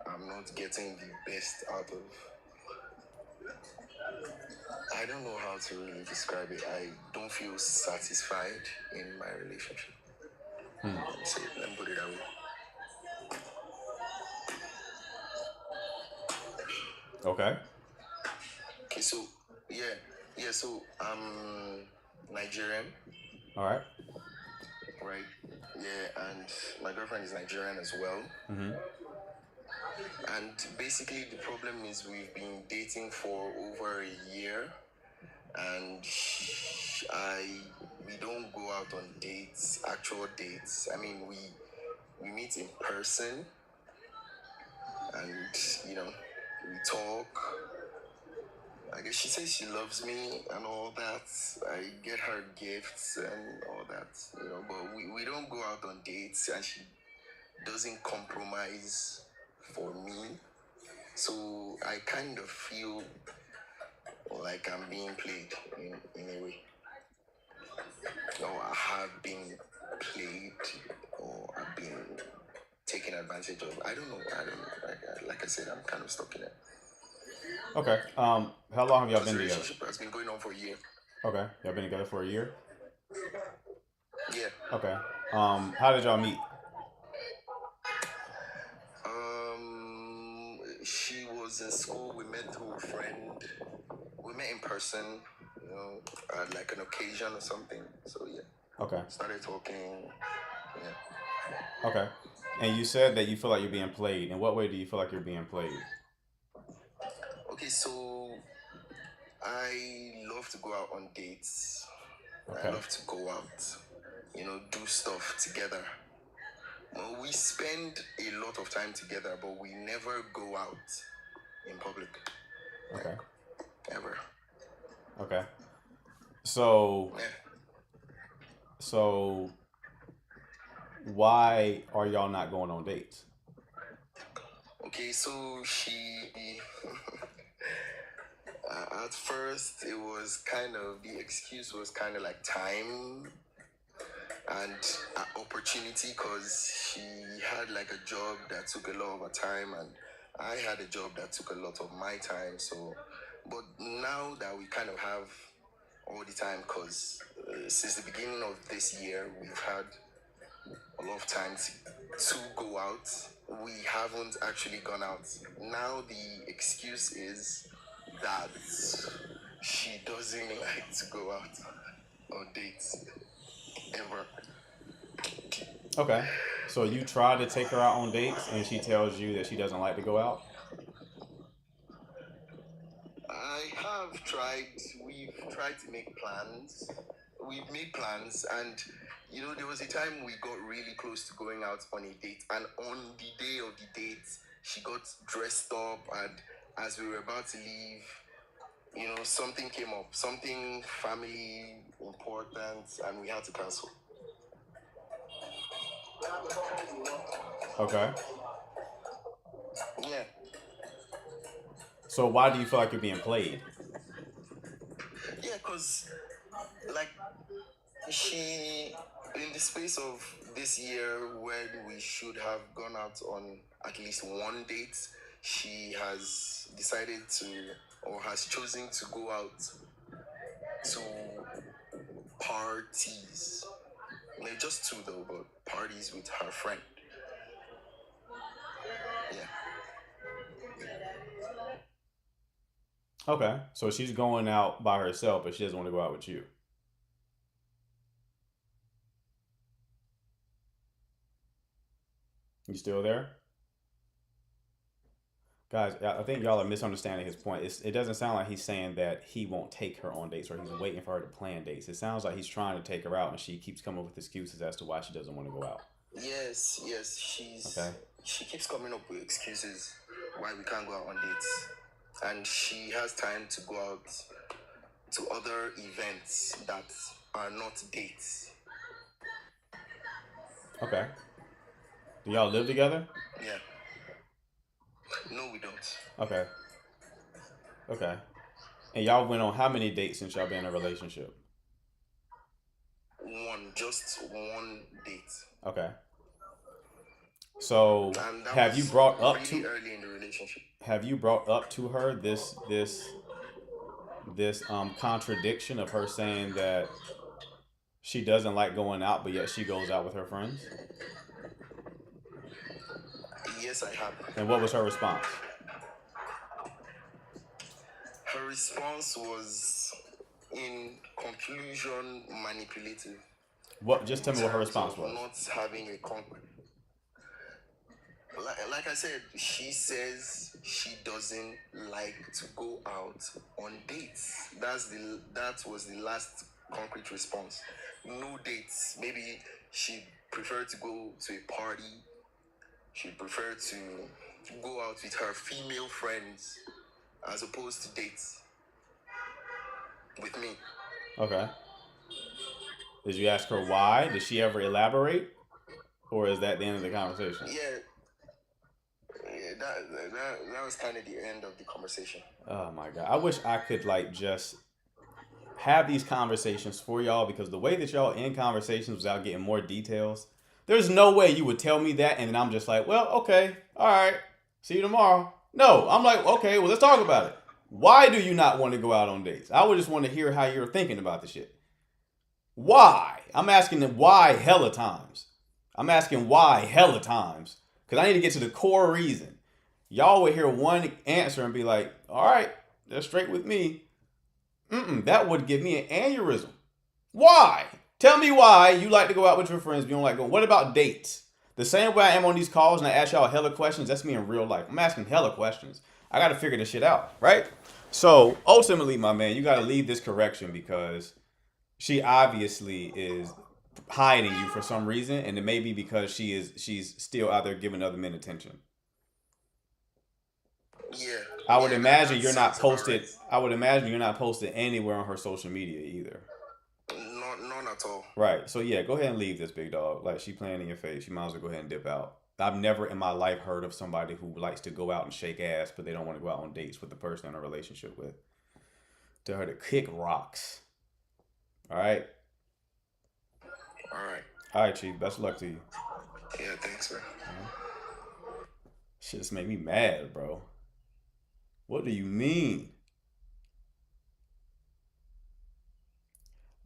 I'm not getting the best out of. I don't know how to really describe it. I don't feel satisfied in my relationship. Hmm. Let me put it that way. Okay. Okay, so so I'm Nigerian, All right. right? Yeah, and my girlfriend is Nigerian as well. Mm-hmm. And basically, the problem is we've been dating for over a year, and we don't go out on dates, actual dates. I mean, we meet in person, and we talk. I guess she says she loves me and all that. I get her gifts and all that, but we don't go out on dates and she doesn't compromise for me. So I kind of feel like I'm being played in a way. Or I have been played or I've been taken advantage of. I don't know. Like I said, I'm kind of stuck in it. Okay. How long have y'all This been together? relationship has been going on for a year. Okay. Y'all been together for a year? Yeah. Okay. How did y'all meet? She was in school. We met through a friend. We met in person, at like an occasion or something. So yeah, Okay. started talking. Yeah. Okay. And you said that you feel like you're being played. In what way do you feel like you're being played? Okay, so I love to go out on dates. Okay. I love to go out, do stuff together. Well, we spend a lot of time together, but we never go out in public. Okay. Ever. Okay. So Yeah. so why are y'all not going on dates? Okay, so she. At first, it was the excuse was kind of like time and opportunity because she had like a job that took a lot of her time and I had a job that took a lot of my time. So, but now that we kind of have all the time because since the beginning of this year, we've had a lot of time to go out. We haven't actually gone out. Now the excuse is that she doesn't like to go out on dates ever. Okay. So you try to take her out on dates and she tells you that she doesn't like to go out? I have tried. We've tried to make plans. We've made plans, and there was a time we got really close to going out on a date, and on the day of the date, she got dressed up, and as we were about to leave, something came up, something family important, and we had to cancel. Okay. Yeah. So why do you feel like you're being played? Yeah, because, like, she, in the space of this year when we should have gone out on at least one date, she has decided to, or has chosen to go out to parties. Like, just two though, but parties with her friend. Yeah. Okay. So she's going out by herself, but she doesn't want to go out with you. You still there? Guys, I think y'all are misunderstanding his point. It doesn't sound like he's saying that he won't take her on dates or he's waiting for her to plan dates. It sounds like he's trying to take her out and she keeps coming up with excuses as to why she doesn't want to go out. Yes, Okay. she keeps coming up with excuses why we can't go out on dates, and she has time to go out to other events that are not dates. Okay. Do y'all live together? Yeah. No, we don't. Okay. Okay. And y'all went on how many dates since y'all been in a relationship? Just one date. Okay. So And that have you was brought up really to early in the relationship. have you brought up to her this contradiction of her saying that she doesn't like going out but yet she goes out with her friends? Yes, I have. And what was her response? Her response was, in conclusion, manipulative. What? Just tell me what her In terms response of was. Not having a concrete. Like I said, she says she doesn't like to go out on dates. That was the last concrete response. No dates. Maybe she preferred to go to a party. She preferred to go out with her female friends as opposed to dates with me. Okay. Did you ask her why? Did she ever elaborate? Or is that the end of the conversation? Yeah, that was kind of the end of the conversation. Oh my God. I wish I could just have these conversations for y'all, because the way that y'all end conversations without getting more details, there's no way you would tell me that and then I'm just like, well, okay, all right, see you tomorrow. No, I'm like, okay, well, let's talk about it. Why do you not want to go out on dates? I would just want to hear how you're thinking about the shit. Why? I'm asking them why hella times. Because I need to get to the core reason. Y'all would hear one answer and be like, all right, that's straight with me. That would give me an aneurysm. Why? Tell me why you like to go out with your friends but you don't like going. What about dates? The same way I am on these calls and I ask y'all hella questions, that's me in real life. I'm asking hella questions. I got to figure this shit out, right? So ultimately, my man, you got to leave this correction because she obviously is hiding you for some reason, and it may be because she's still out there giving other men attention. Yeah. I would imagine that you're not sounds about posted. right. I would imagine you're not posted anywhere on her social media either. None at all. Right. So yeah, go ahead and leave this, big dog. Like, she playing in your face. You might as well go ahead and dip out. I've never in my life heard of somebody who likes to go out and shake ass, but they don't want to go out on dates with the person in a relationship with. Tell her to kick rocks. All right. All right, Chief. Best of luck to you. Yeah, thanks, man. Shit just made me mad, bro. What do you mean?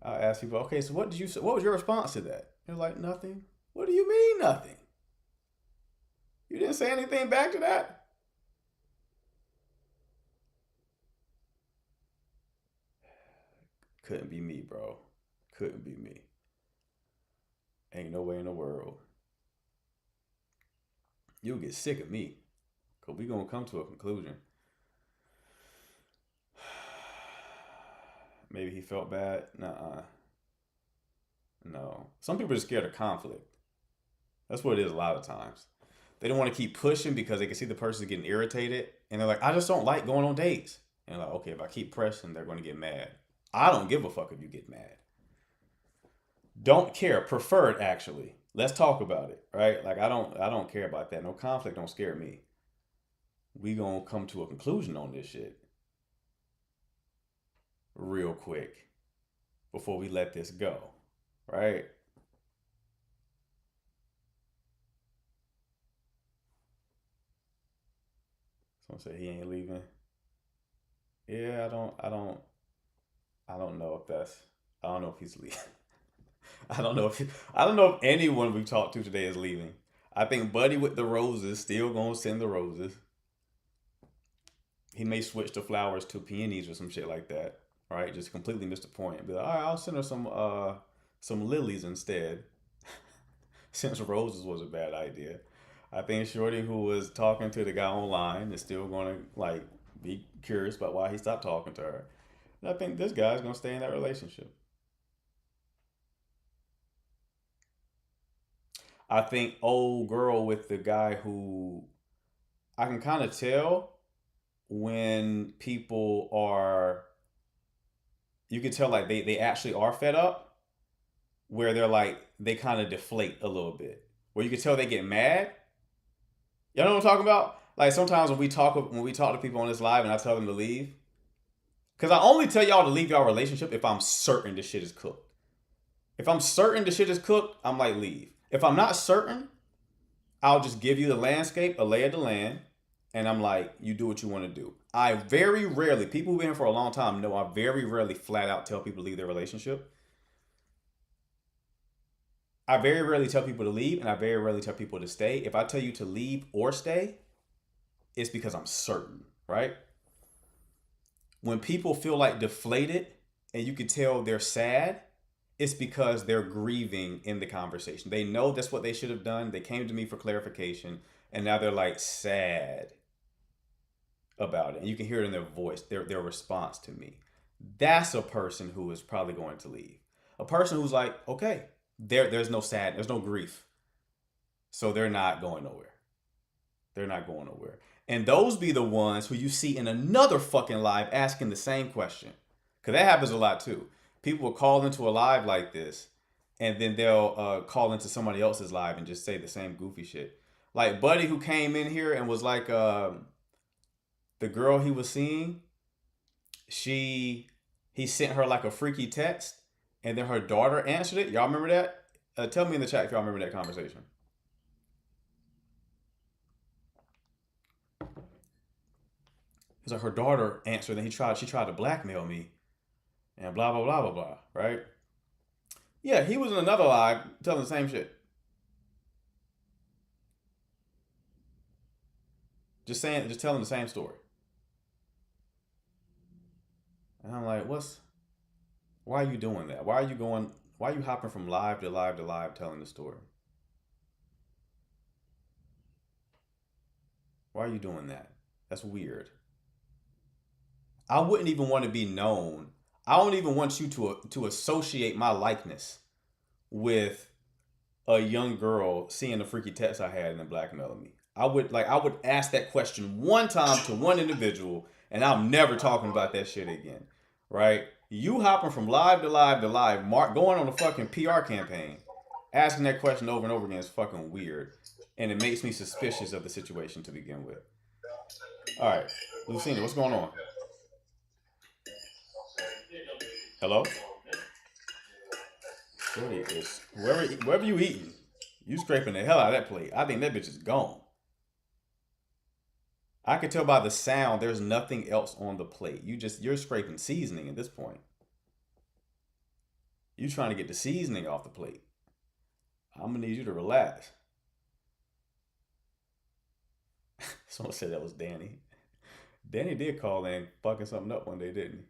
I ask people, okay, so what was your response to that? They're like, nothing. What do you mean, nothing? You didn't say anything back to that? Couldn't be me, bro. Couldn't be me. Ain't no way in the world. You'll get sick of me. Because we going to come to a conclusion. Maybe he felt bad. Nuh-uh. No. Some people are scared of conflict. That's what it is a lot of times. They don't want to keep pushing because they can see the person getting irritated. And they're like, I just don't like going on dates. And they're like, okay, if I keep pressing, they're going to get mad. I don't give a fuck if you get mad. Don't care. Preferred, actually. Let's talk about it, right? Like, I don't care about that. No conflict don't scare me. We gonna come to a conclusion on this shit real quick before we let this go, right? Someone said he ain't leaving. Yeah, I don't know if he's leaving. I don't know if anyone we've talked to today is leaving. I think Buddy with the roses still gonna send the roses. He may switch the flowers to peonies or some shit like that, right? Just completely missed the point. Be like, all right, I'll send her some lilies instead, since roses was a bad idea. I think Shorty, who was talking to the guy online, is still going to like be curious about why he stopped talking to her. And I think this guy's going to stay in that relationship. I think old girl with the guy who I can kind of tell when people are, you can tell like they actually are fed up, where they're like, they kind of deflate a little bit. Where you can tell they get mad. Y'all know what I'm talking about? Like sometimes when we talk to people on this live and I tell them to leave, because I only tell y'all to leave y'all relationship if I'm certain the shit is cooked. If I'm certain the shit is cooked, I'm like, leave. If I'm not certain, I'll just give you the landscape, a lay of the land, and I'm like, you do what you want to do. I very rarely, people who've been here for a long time know I very rarely flat out tell people to leave their relationship. I very rarely tell people to leave, and I very rarely tell people to stay. If I tell you to leave or stay, it's because I'm certain, right? When people feel like deflated and you can tell they're sad, it's because they're grieving in the conversation. They know that's what they should have done. They came to me for clarification, and now they're like sad about it. And you can hear it in their voice, their response to me. That's a person who is probably going to leave. A person who's like, okay, there's no sad, there's no grief. So they're not going nowhere. They're not going nowhere. And those be the ones who you see in another fucking live asking the same question. Because that happens a lot too. People will call into a live like this, and then they'll call into somebody else's live and just say the same goofy shit. Like Buddy, who came in here and was like, the girl he was seeing, he sent her like a freaky text, and then her daughter answered it. Y'all remember that? Tell me in the chat if y'all remember that conversation. It's like her daughter answered, and she tried to blackmail me, and blah blah blah blah blah. Right? Yeah, he was in another live telling the same shit. Just telling the same story. And I'm like, why are you doing that? Why are you hopping from live to live to live telling the story? Why are you doing that? That's weird. I wouldn't even want to be known. I don't even want you to associate my likeness with a young girl seeing the freaky text I had and then blackmailing me. I would ask that question one time to one individual, and I'm never talking about that shit again. Right? You hopping from live to live to live, going on a fucking PR campaign, asking that question over and over again is fucking weird. And it makes me suspicious of the situation to begin with. All right, Lucina, what's going on? Hello? Wherever you eating, you scraping the hell out of that plate. I think that bitch is gone. I can tell by the sound there's nothing else on the plate. You're scraping seasoning at this point. You trying to get the seasoning off the plate. I'm gonna need you to relax. Someone said that was Danny. Danny did call in fucking something up one day, didn't he?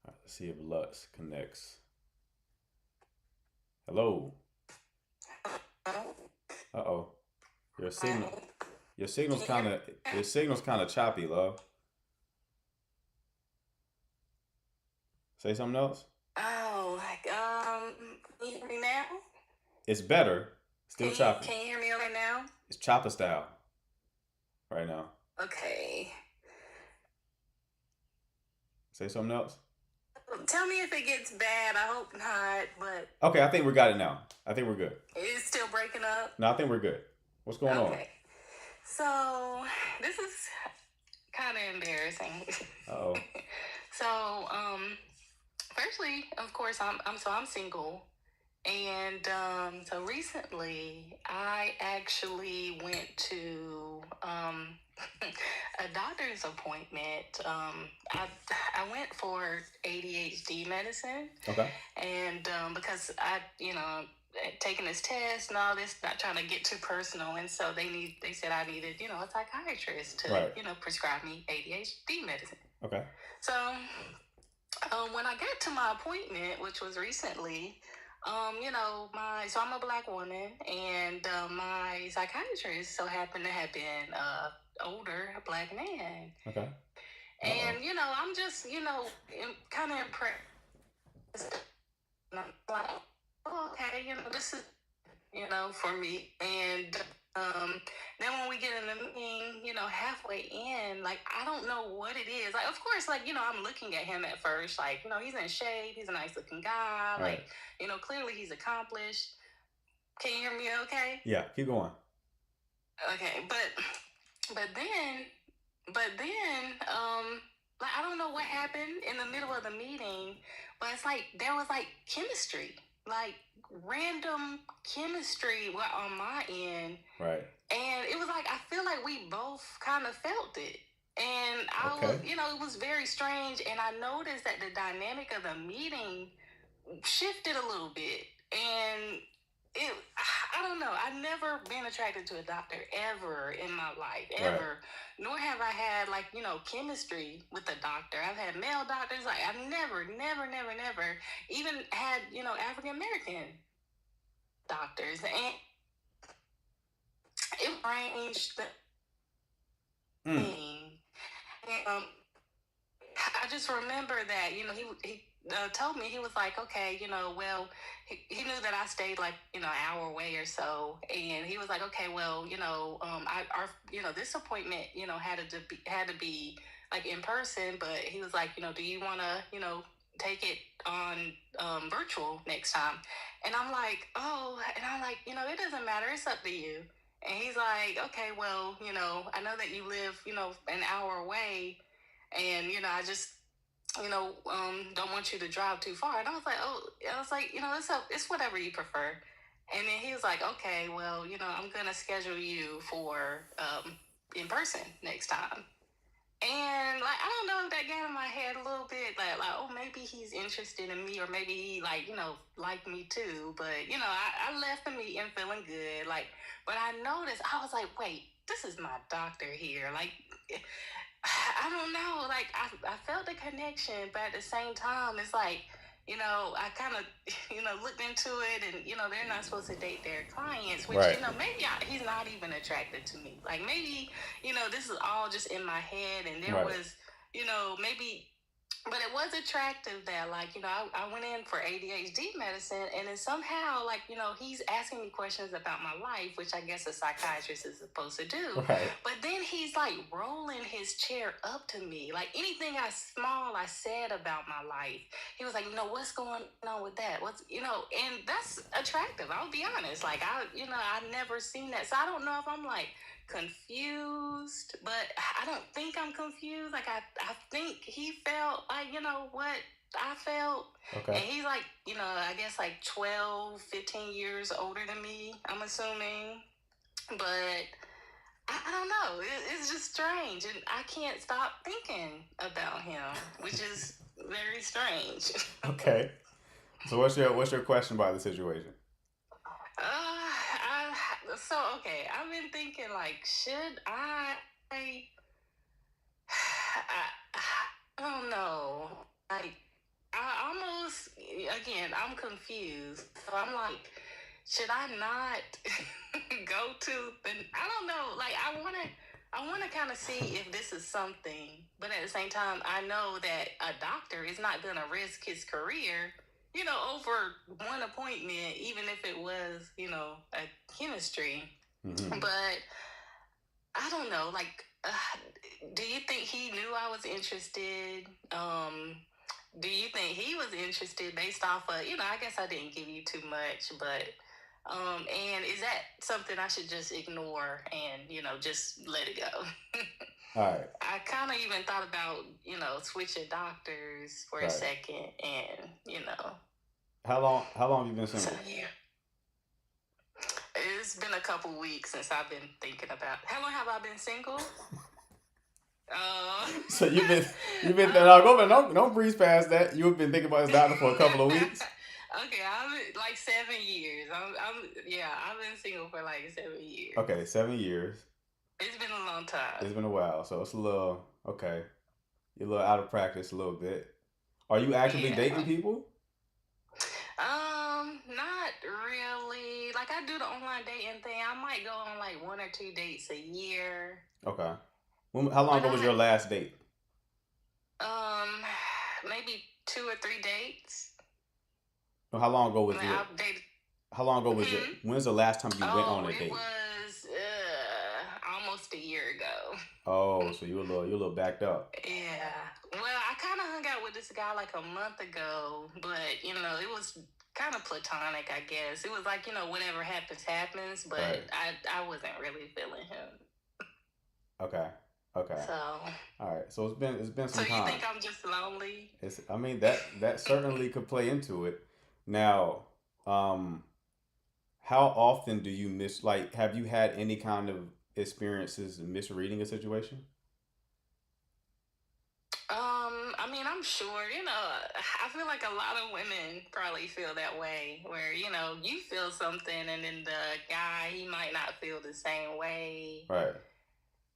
All right, let's see if Lutz connects. Hello. Uh-oh. Your signal's kind of choppy, love. Say something else? Oh, can you hear me now? It's better. Still choppy. Can you hear me right now? It's chopper style right now. Okay. Say something else? Tell me if it gets bad. I hope not, but... Okay, I think we got it now. I think we're good. It's still breaking up? No, I think we're good. What's going on? Okay. So, this is kind of embarrassing. Uh-oh. So, firstly, of course, I'm single. And so recently, I actually went to a doctor's appointment. I went for ADHD medicine. Okay. And because I, taking this test and all this, not trying to get too personal, and so they said I needed, a psychiatrist to, Right. prescribe me ADHD medicine. Okay. So When I got to my appointment, which was recently, so I'm a black woman, and my psychiatrist so happened to have been older black man, Okay. and I'm just kind of impressed. And I'm like, oh, okay, this is for me. And then when we get in the meeting, halfway in, like, I don't know what it is. Like, of course, like, I'm looking at him at first, like, he's in shape, he's a nice looking guy, Right. like, clearly he's accomplished. Can you hear me okay? Yeah, keep going. Okay, but then, like, I don't know what happened in the middle of the meeting, but it's like there was like chemistry, like random chemistry on my end, Right. and it was like I feel like we both kind of felt it, and I Okay. was, it was very strange, and I noticed that the dynamic of the meeting shifted a little bit, and I don't know. I've never been attracted to a doctor ever in my life, ever. Right. Nor have I had like, chemistry with a doctor. I've had male doctors. Like I've never even had, African American doctors. And it ranged the thing. And, I just remember that, he told me, he was like, okay, well, he knew that I stayed like, an hour away or so. And he was like, okay, well, this appointment, had to be like in person, but he was like, do you want to, take it on virtual next time? And I'm like, oh, and I'm like, it doesn't matter. It's up to you. And he's like, okay, well, I know that you live, an hour away. And, I just, don't want you to drive too far. And I was like, it's whatever you prefer. And then he was like, okay, well, I'm going to schedule you for in person next time. And like, I don't know if that got in my head a little bit, like, oh, maybe he's interested in me, or maybe he liked me too. But, I left the meeting feeling good. Like, but I noticed, I was like, wait, this is my doctor here. Like, I don't know. Like, I felt the connection, but at the same time, it's like, I kind of, looked into it, and, they're not supposed to date their clients, which, Right. Maybe he's not even attracted to me. Like, maybe, this is all just in my head, and there Right. was, maybe, but it was attractive that, like, I went in for ADHD medicine, and then somehow, like, he's asking me questions about my life, which I guess a psychiatrist is supposed to do. Right. But then he's, like, rolling his chair up to me. Like, anything I said about my life, he was like, what's going on with that? And that's attractive. I'll be honest. Like, I've never seen that. So I don't know if I'm, like, confused, but I don't think I'm confused. Like, I think he felt like, what I felt. Okay. And he's like, I guess like 12, 15 years older than me, I'm assuming. But I don't know. It's just strange. And I can't stop thinking about him, which is very strange. Okay. So what's your question about the situation? Okay, I've been thinking, like, should I don't know. Like, I almost, again, I'm confused. So I'm like, should I not go to I don't know. Like, I want to kind of see if this is something, but at the same time, I know that a doctor is not going to risk his career, over one appointment, even if it was, a chemistry. Mm-hmm. But I don't know, like, do you think he knew I was interested? Do you think he was interested based off of, I guess I didn't give you too much, but, and is that something I should just ignore and, just let it go? All right. I kind of even thought about, switching doctors for a second, and, How long have you been single? So, yeah. It's been a couple weeks since I've been thinking about. How long have I been single? So you've been don't breeze past that. You've been thinking about this doctor for a couple of weeks. Okay, I've been like 7 years. I've been single for like 7 years. Okay, 7 years. It's been a long time. It's been a while, so it's a little okay. You're a little out of practice a little bit. Are you actively Yeah. dating people? Not really. Like I do the online dating thing. I might go on like 1 or 2 dates a year. Okay. How long But ago was your last date? um maybe 2 or 3 dates. How long ago was Like your? I've dated. How long ago was your? Hmm? When's the last time you went on Oh, a it date? was almost a year ago. Oh, so you're a little backed up. Yeah. Well, I kind of hung out with this guy like a month ago, but it was kind of platonic, I guess. It was like whatever happens, happens. But Right. I wasn't really feeling him. Okay. Okay. So, All right. So it's been so some you time. think I'm just lonely? I mean that certainly could play into it. Now, how often do you have you had any kind of experiences misreading a situation? I mean, I'm sure, I feel like a lot of women probably feel that way, where, you feel something and then the guy, he might not feel the same way. Right.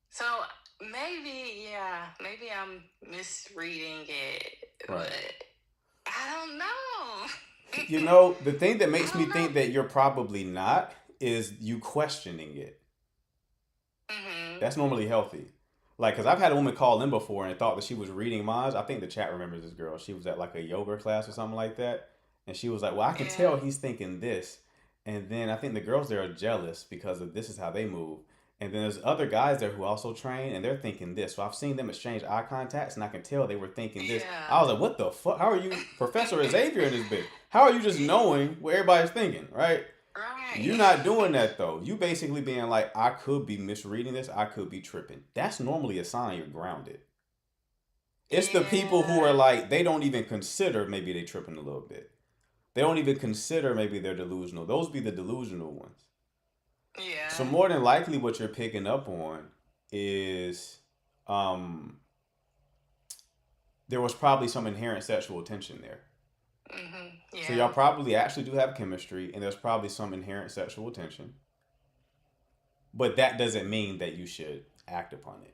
So maybe I'm misreading it, Right. but I don't know. You know, the thing that makes I me don't think know. that you're probably not is you questioning it. Hmm. That's normally healthy. Like, because I've had a woman call in before and thought that she was reading minds. I think the chat remembers this girl. She was at like a yoga class or something like that. And she was like, well, I can Yeah. tell he's thinking this. And then I think the girls there are jealous because of this is how they move. And then there's other guys there who also train and they're thinking this. So I've seen them exchange eye contacts and I can tell they were thinking this. Yeah. I was like, what the fuck? How are you, Professor Xavier in this bitch? How are you just knowing what everybody's thinking, right? Right. You're not doing that though. You basically being like, I could be misreading this. I could be tripping. That's normally a sign you're grounded. It's the people who are like, they don't even consider maybe they tripping a little bit. They don't even consider maybe they're delusional. Those be the delusional ones. Yeah. So more than likely what you're picking up on is there was probably some inherent sexual tension there. Hmm. Yeah. So y'all probably actually do have chemistry and there's probably some inherent sexual tension. But that doesn't mean that you should act upon it.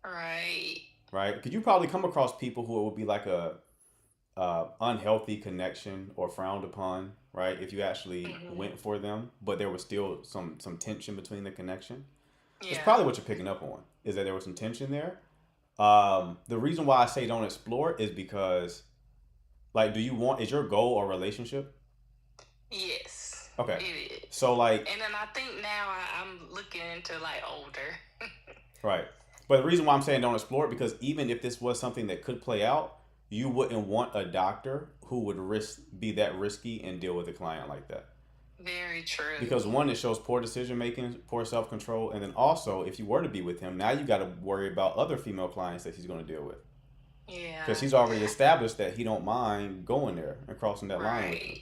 Right. Right? Because you probably come across people who it would be like a unhealthy connection or frowned upon, right? If you actually went for them, but there was still some tension between the connection. Yeah. It's probably what you're picking up on, is that there was some tension there. The reason why I say don't explore it is because, like, is your goal a relationship? Yes. Okay. It is. So, like, And then I think now I'm looking into like older. right. But the reason why I'm saying don't explore it, because even if this was something that could play out, you wouldn't want a doctor who would be that risky and deal with a client like that. Very true. Because one, it shows poor decision making, poor self control, and then also, if you were to be with him, now you got to worry about other female clients that he's going to deal with. Yeah. Because he's already established that he don't mind going there and crossing that line with you. Right.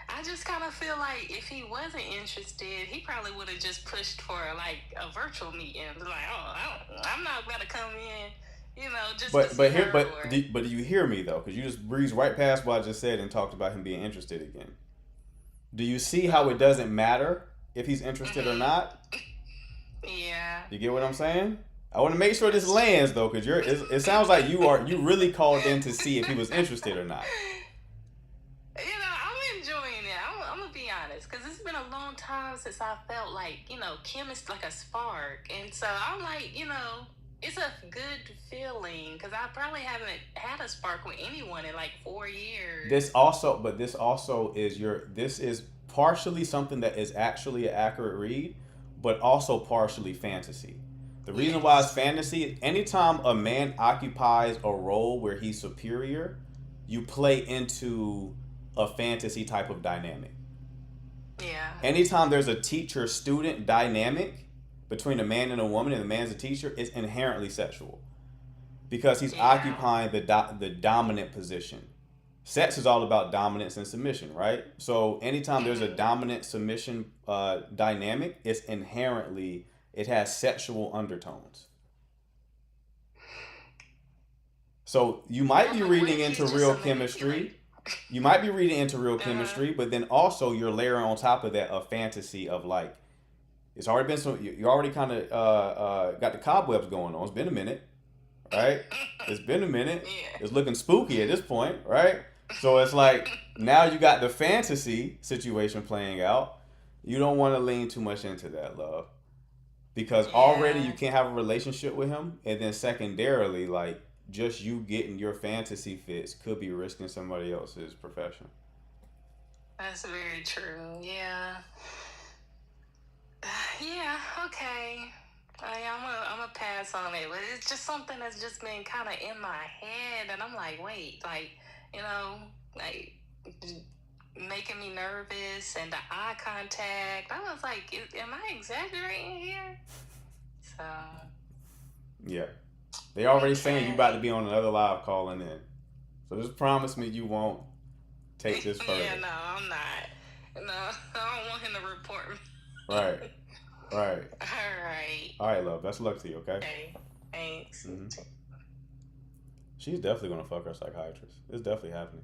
I just kind of feel like if he wasn't interested, he probably would have just pushed for like a virtual meeting. Like, I'm not gonna come in, just. But to but see here her but or- do you hear me though? Because you just breezed right past what I just said and talked about him being interested again. Do you see how it doesn't matter if he's interested or not? Yeah. You get what I'm saying? I want to make sure this lands though, because it sounds like you really called in to see if he was interested or not. I'm enjoying it. I'm gonna be honest, because it's been a long time since I felt like chemistry, like a spark, and so I'm like, it's a good feeling because I probably haven't had a spark with anyone in like 4 years. This is partially something that is actually an accurate read, but also partially fantasy. The reason why it's fantasy, anytime a man occupies a role where he's superior, you play into a fantasy type of dynamic. Yeah. Anytime there's a teacher-student dynamic between a man and a woman and the man's a teacher, it's inherently sexual. Because he's occupying the dominant position. Sex is all about dominance and submission, right? So anytime there's a dominant submission dynamic, it has sexual undertones. So you might be reading into real chemistry. You might be reading into real chemistry, but then also you're layering on top of that a fantasy of like, it's already been you already kind of got the cobwebs going on. It's been a minute. right? It's been a minute. Yeah. It's looking spooky at this point, right? So it's like now you got the fantasy situation playing out. You don't want to lean too much into that, love. Because already you Yeah. can't have a relationship with him. And then secondarily, like just you getting your fantasy fits could be risking somebody else's profession. That's very true. Yeah. Yeah. Okay. I'm a pass on it, but it's just something that's just been kind of in my head, and I'm like, wait, like, you know, like making me nervous, and the eye contact. I was like, am I exaggerating here? So Yeah. They already saying you okay. about to be on another live calling in. So just promise me you won't take this Yeah, further. no, I'm not. No, I don't want him to report me. Right. Right. All right. All right, love. Best of luck to you, okay? Okay. Thanks. hmm She's definitely going to fuck her psychiatrist. It's definitely happening.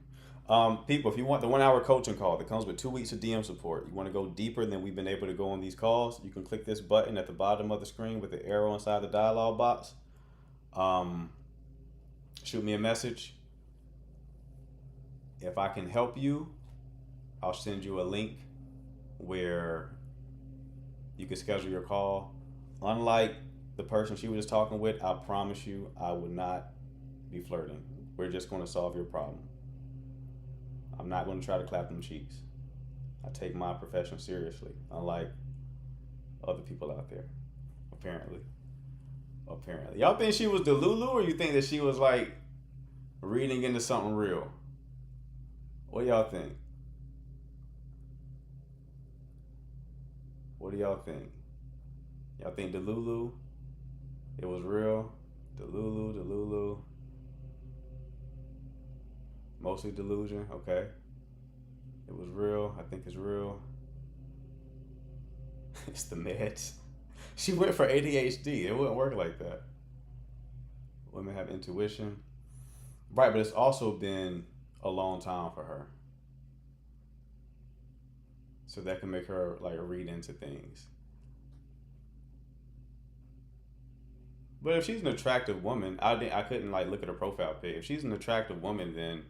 People, if you want the 1 hour coaching call that comes with 2 weeks of DM support, you want to go deeper than we've been able to go on these calls, you can click this button at the bottom of the screen with the arrow inside the dialog box. Shoot me a message. If I can help you, I'll send you a link where you can schedule your call. Unlike the person she was just talking with, I promise you I would not be flirting. We're just going to solve your problem. I'm not going to try to clap them cheeks. I take my profession seriously, unlike other people out there, apparently. Y'all think she was Delulu, or you think that she was like reading into something real? What do y'all think? What do y'all think? Y'all think Delulu, it was real? Delulu. Mostly delusion, okay. It was real, I think it's real. It's the meds. She went for ADHD. It wouldn't work like that. Women have intuition. Right, but it's also been a long time for her. So that can make her like read into things. But if she's an attractive woman, I couldn't like look at her profile pic. If she's an attractive woman, then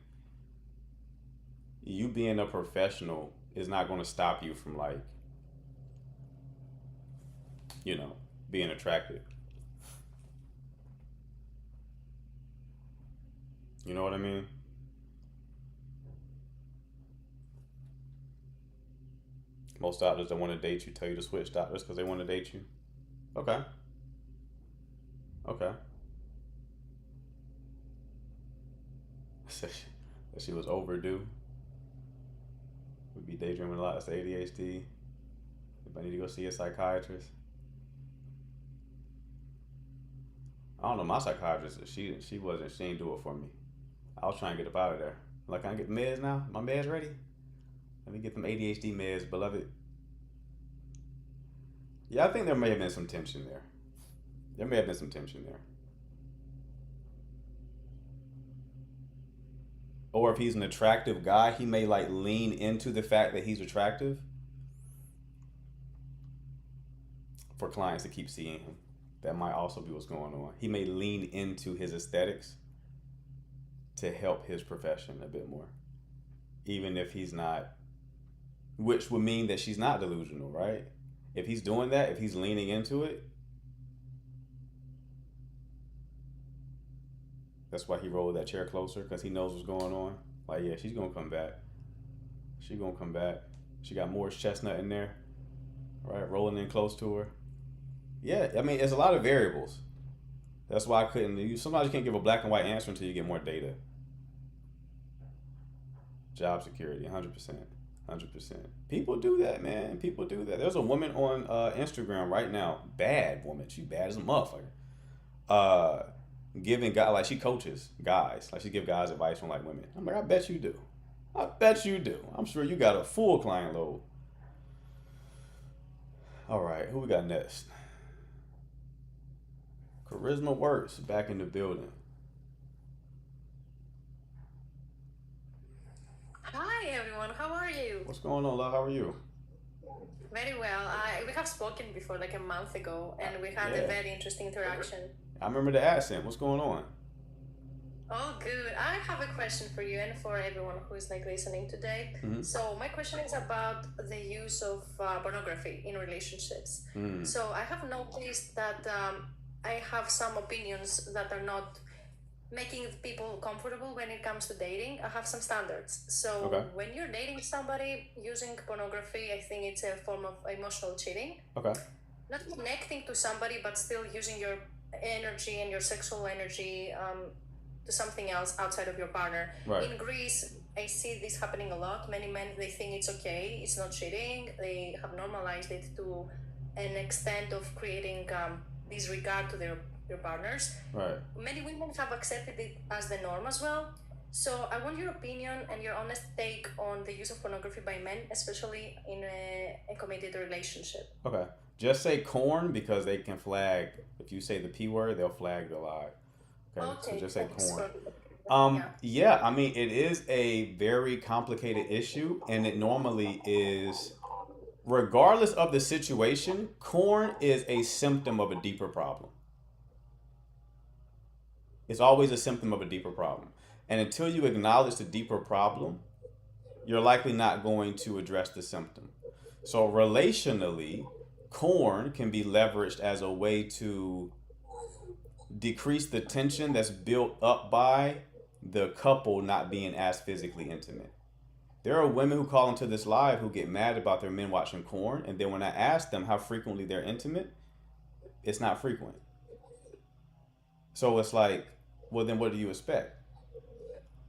you being a professional is not going to stop you from like, you know, being attractive. You know what I mean? Most doctors that want to date you tell you to switch doctors because they want to date you. Okay. Said she was overdue. Would be daydreaming a lot. It's ADHD. If I need to go see a psychiatrist. I don't know. My psychiatrist, she didn't do it for me. I was trying to get up out of there. Like, can I get the meds now? My meds ready? Let me get them ADHD meds, beloved. Yeah, I think there may have been some tension there. Or if he's an attractive guy, he may like lean into the fact that he's attractive for clients to keep seeing him. That might also be what's going on. He may lean into his aesthetics to help his profession a bit more. Even if he's not, which would mean that she's not delusional, right? If he's doing that, if he's leaning into it, that's why he rolled that chair closer, because he knows what's going on. Like, yeah, she's going to come back. She got Morris Chestnut in there, right? Rolling in close to her. Yeah, I mean, it's a lot of variables. That's why I couldn't. Sometimes you can't give a black and white answer until you get more data. Job security, 100%. People do that, man. People do that. There's a woman on Instagram right now, bad woman. She bad as a motherfucker. Giving guys, like she coaches guys, like she give guys advice from like women. I'm like, I bet you do. I'm sure you got a full client load. All right, who we got next? Charisma Works back in the building. Hi everyone, how are you? What's going on, love? How are you? Very well. We have spoken before, like a month ago, and we had Yeah. a very interesting interaction. I remember the accent. What's going on? Oh, good. I have a question for you and for everyone who is like listening today. Mhm. So my question is about the use of pornography in relationships. Mm. So I have noticed that I have some opinions that are not making people comfortable when it comes to dating. I have some standards. So Okay. when you're dating somebody using pornography, I think it's a form of emotional cheating. Okay. Not connecting to somebody, but still using your energy and your sexual energy to something else outside of your partner. Right. In Greece, I see this happening a lot. Many men, they think it's okay, it's not cheating. They have normalized it to an extent of creating disregard to their partners. Right. Many women have accepted it as the norm as well. So I want your opinion and your honest take on the use of pornography by men, especially in a committed relationship. Okay. Just say corn because they can flag. If you say the P word, they'll flag the lie. Okay. So just say thanks corn. for- Yeah, I mean, it is a very complicated issue, and it normally is, regardless of the situation, corn is a symptom of a deeper problem. It's always a symptom of a deeper problem. And until you acknowledge the deeper problem, you're likely not going to address the symptom. So relationally, corn can be leveraged as a way to decrease the tension that's built up by the couple not being as physically intimate. There are women who call into this live who get mad about their men watching corn, and then when I ask them how frequently they're intimate, it's not frequent. So it's like, well, then what do you expect?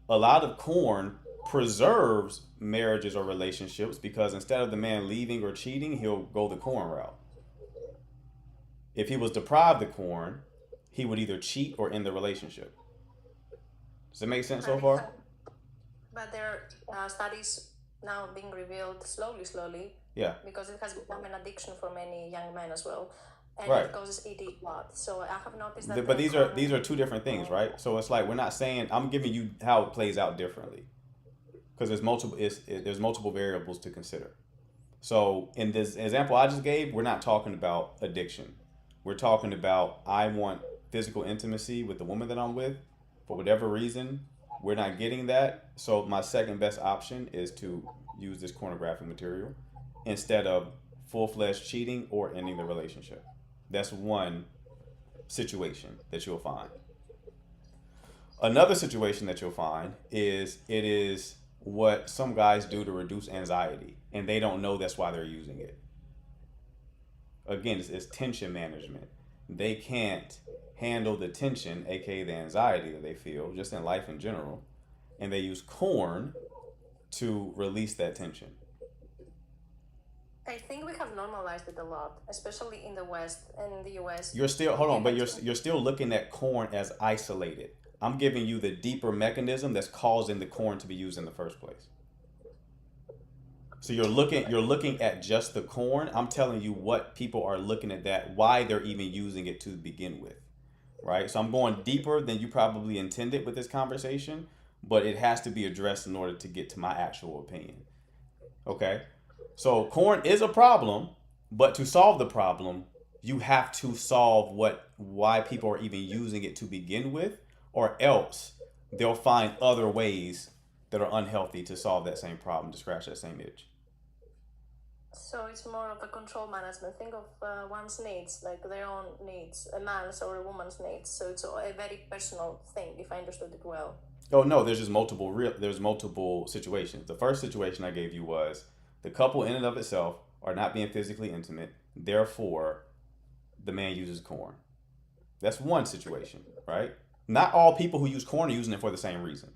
A lot of corn preserves marriages or relationships because instead of the man leaving or cheating, he'll go the corn route. If he was deprived of corn, he would either cheat or end the relationship. Does that make sense so far? But there are studies now being revealed slowly, Yeah. because it has become an addiction for many young men as well, and Right. it causes ED a lot. So I have noticed that. But these are two different things, right? So it's like we're not saying, I'm giving you how it plays out differently, because there's multiple variables to consider. So in this example I just gave, we're not talking about addiction. We're talking about, I want physical intimacy with the woman that I'm with. For whatever reason, we're not getting that. So my second best option is to use this pornographic material instead of full-fledged cheating or ending the relationship. That's one situation that you'll find. Another situation that you'll find is it is what some guys do to reduce anxiety, and they don't know that's why they're using it. Again, it's tension management. They can't handle the tension, aka the anxiety that they feel just in life in general, and they use corn to release that tension. I think we have normalized it a lot, especially in the West and in the US. You're still you're still looking at corn as isolated. I'm giving you the deeper mechanism that's causing the corn to be used in the first place. So you're looking at just the corn. I'm telling you what people are looking at, that why they're even using it to begin with. Right? So I'm going deeper than you probably intended with this conversation, but it has to be addressed in order to get to my actual opinion. Okay? So corn is a problem, but to solve the problem, you have to solve why people are even using it to begin with, or else they'll find other ways that are unhealthy to solve that same problem, to scratch that same itch. So it's more of a control management. Think of one's needs, like their own needs, a man's or a woman's needs. So it's a very personal thing, if I understood it well. Oh no, there's multiple situations. The first situation I gave you was the couple in and of itself are not being physically intimate, therefore the man uses corn. That's one situation, right? Not all people who use corn are using it for the same reason.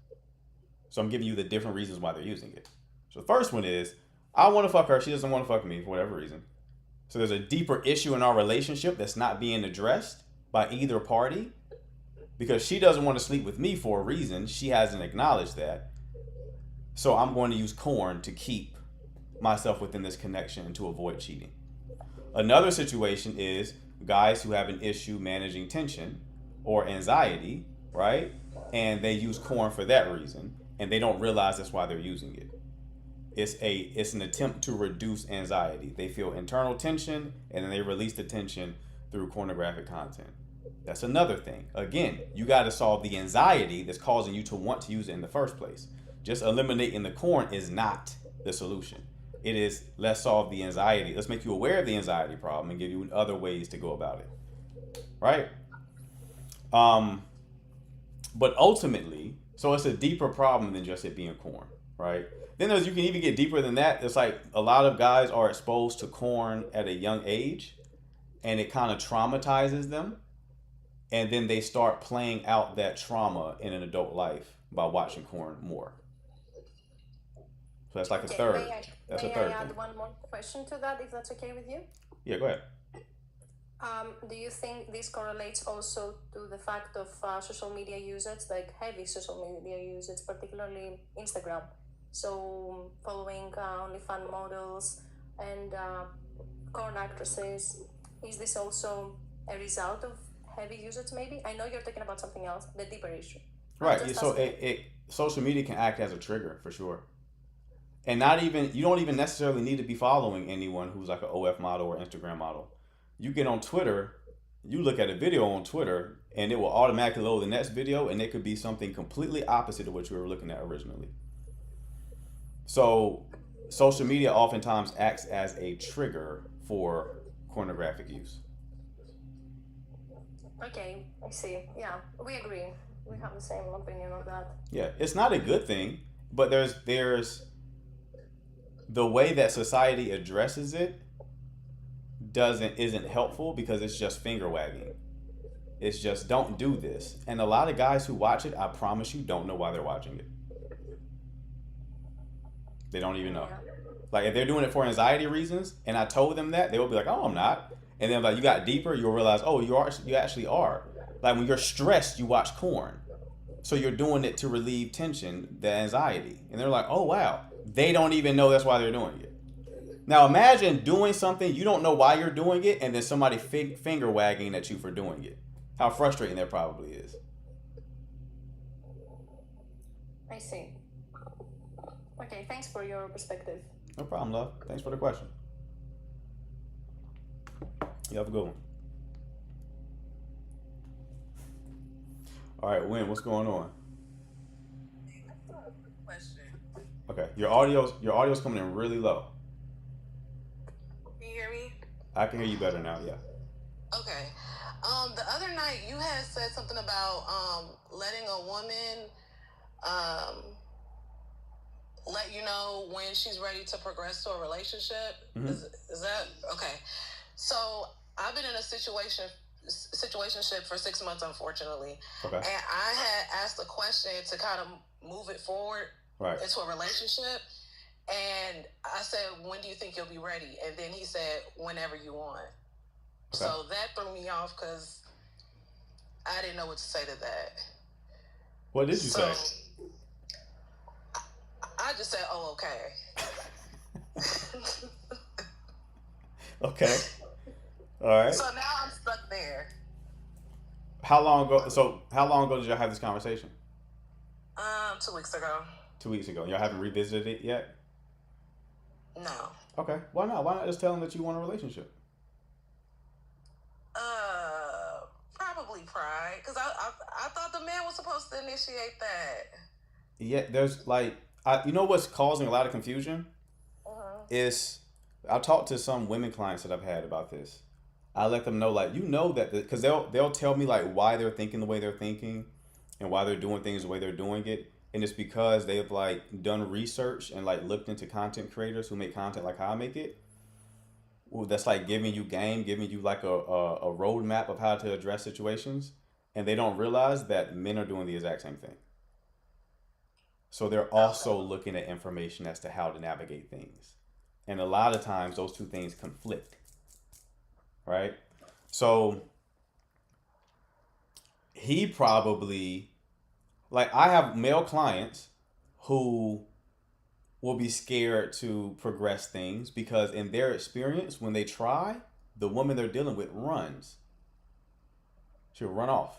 So I'm giving you the different reasons why they're using it. So the first one is, I want to fuck her, she doesn't want to fuck me for whatever reason. So there's a deeper issue in our relationship that's not being addressed by either party, because she doesn't want to sleep with me for a reason. She hasn't acknowledged that. So I'm going to use corn to keep myself within this connection and to avoid cheating. Another situation is guys who have an issue managing tension or anxiety, right? And they use corn for that reason, and they don't realize that's why they're using it. It's an attempt to reduce anxiety. They feel internal tension and then they release the tension through pornographic content. That's another thing. Again, you got to solve the anxiety that's causing you to want to use it in the first place. Just eliminating the corn is not the solution. It is, let's solve the anxiety. Let's make you aware of the anxiety problem and give you other ways to go about it. Right? But ultimately, so it's a deeper problem than just it being corn, right? Then you can even get deeper than that. It's like a lot of guys are exposed to corn at a young age and it kind of traumatizes them. And then they start playing out that trauma in an adult life by watching corn more. So that's like a third. That's a third I add thing. one more question to that, if that's okay with you? Yeah, go ahead. Do you think this correlates also to the fact of social media usage, like heavy social media usage, particularly Instagram? So following OnlyFans models and porn actresses, is this also a result of heavy usage maybe? I know you're talking about something else, the deeper issue. Right. So social media can act as a trigger for sure. And you don't even necessarily need to be following anyone who's like an OF model or Instagram model. You get on Twitter, you look at a video on Twitter, and it will automatically load the next video, and it could be something completely opposite of what you were looking at originally. So social media oftentimes acts as a trigger for pornographic use. Okay, I see. Yeah, we agree. We have the same opinion on that. Yeah, it's not a good thing, but there's the way that society addresses it isn't helpful because it's just finger wagging. It's just don't do this. And a lot of guys who watch it, I promise you, don't know why they're watching it. They don't even know. Like if they're doing it for anxiety reasons, and I told them that, they will be like, "Oh, I'm not." And then like you got deeper, you'll realize, "Oh, you actually are." Like when you're stressed, you watch porn. So you're doing it to relieve tension, the anxiety. And they're like, "Oh, wow." They don't even know that's why they're doing it. Now imagine doing something, you don't know why you're doing it, and then somebody finger wagging at you for doing it. How frustrating that probably is. I see. Okay, thanks for your perspective. No problem, love. Thanks for the question. You have a good one. All right, Win, what's going on? Question. Okay, your audio's coming in really low. Can you hear me? I can hear you better now, yeah. Okay. The other night you had said something about letting a woman let you know when she's ready to progress to a relationship. Mm-hmm. Is that okay? So I've been in a situationship for 6 months, unfortunately. Okay. And I had asked a question to kind of move it forward into a relationship. And I said, "When do you think you'll be ready?" And then he said, "Whenever you want." Okay. So that threw me off because I didn't know what to say to that. What did you say? I just said, "Oh, okay." Okay. All right. So now I'm stuck there. How long ago did y'all have this conversation? 2 weeks ago. 2 weeks ago. Y'all haven't revisited it yet? No. Okay. Why not? Why not just tell him that you want a relationship? Probably pride, because I thought the man was supposed to initiate that. Yeah, there's like, you know what's causing a lot of confusion? Is I've talked to some women clients that I've had about this. I let them know, like, you know that, because they'll tell me like why they're thinking the way they're thinking and why they're doing things the way they're doing it. And it's because they've like done research and like looked into content creators who make content like how I make it. Well, that's like giving you like a roadmap of how to address situations. And they don't realize that men are doing the exact same thing. So they're also looking at information as to how to navigate things. And a lot of times those two things conflict. Right? So he probably, like, I have male clients who will be scared to progress things because in their experience, when they try, the woman they're dealing with runs. She'll run off.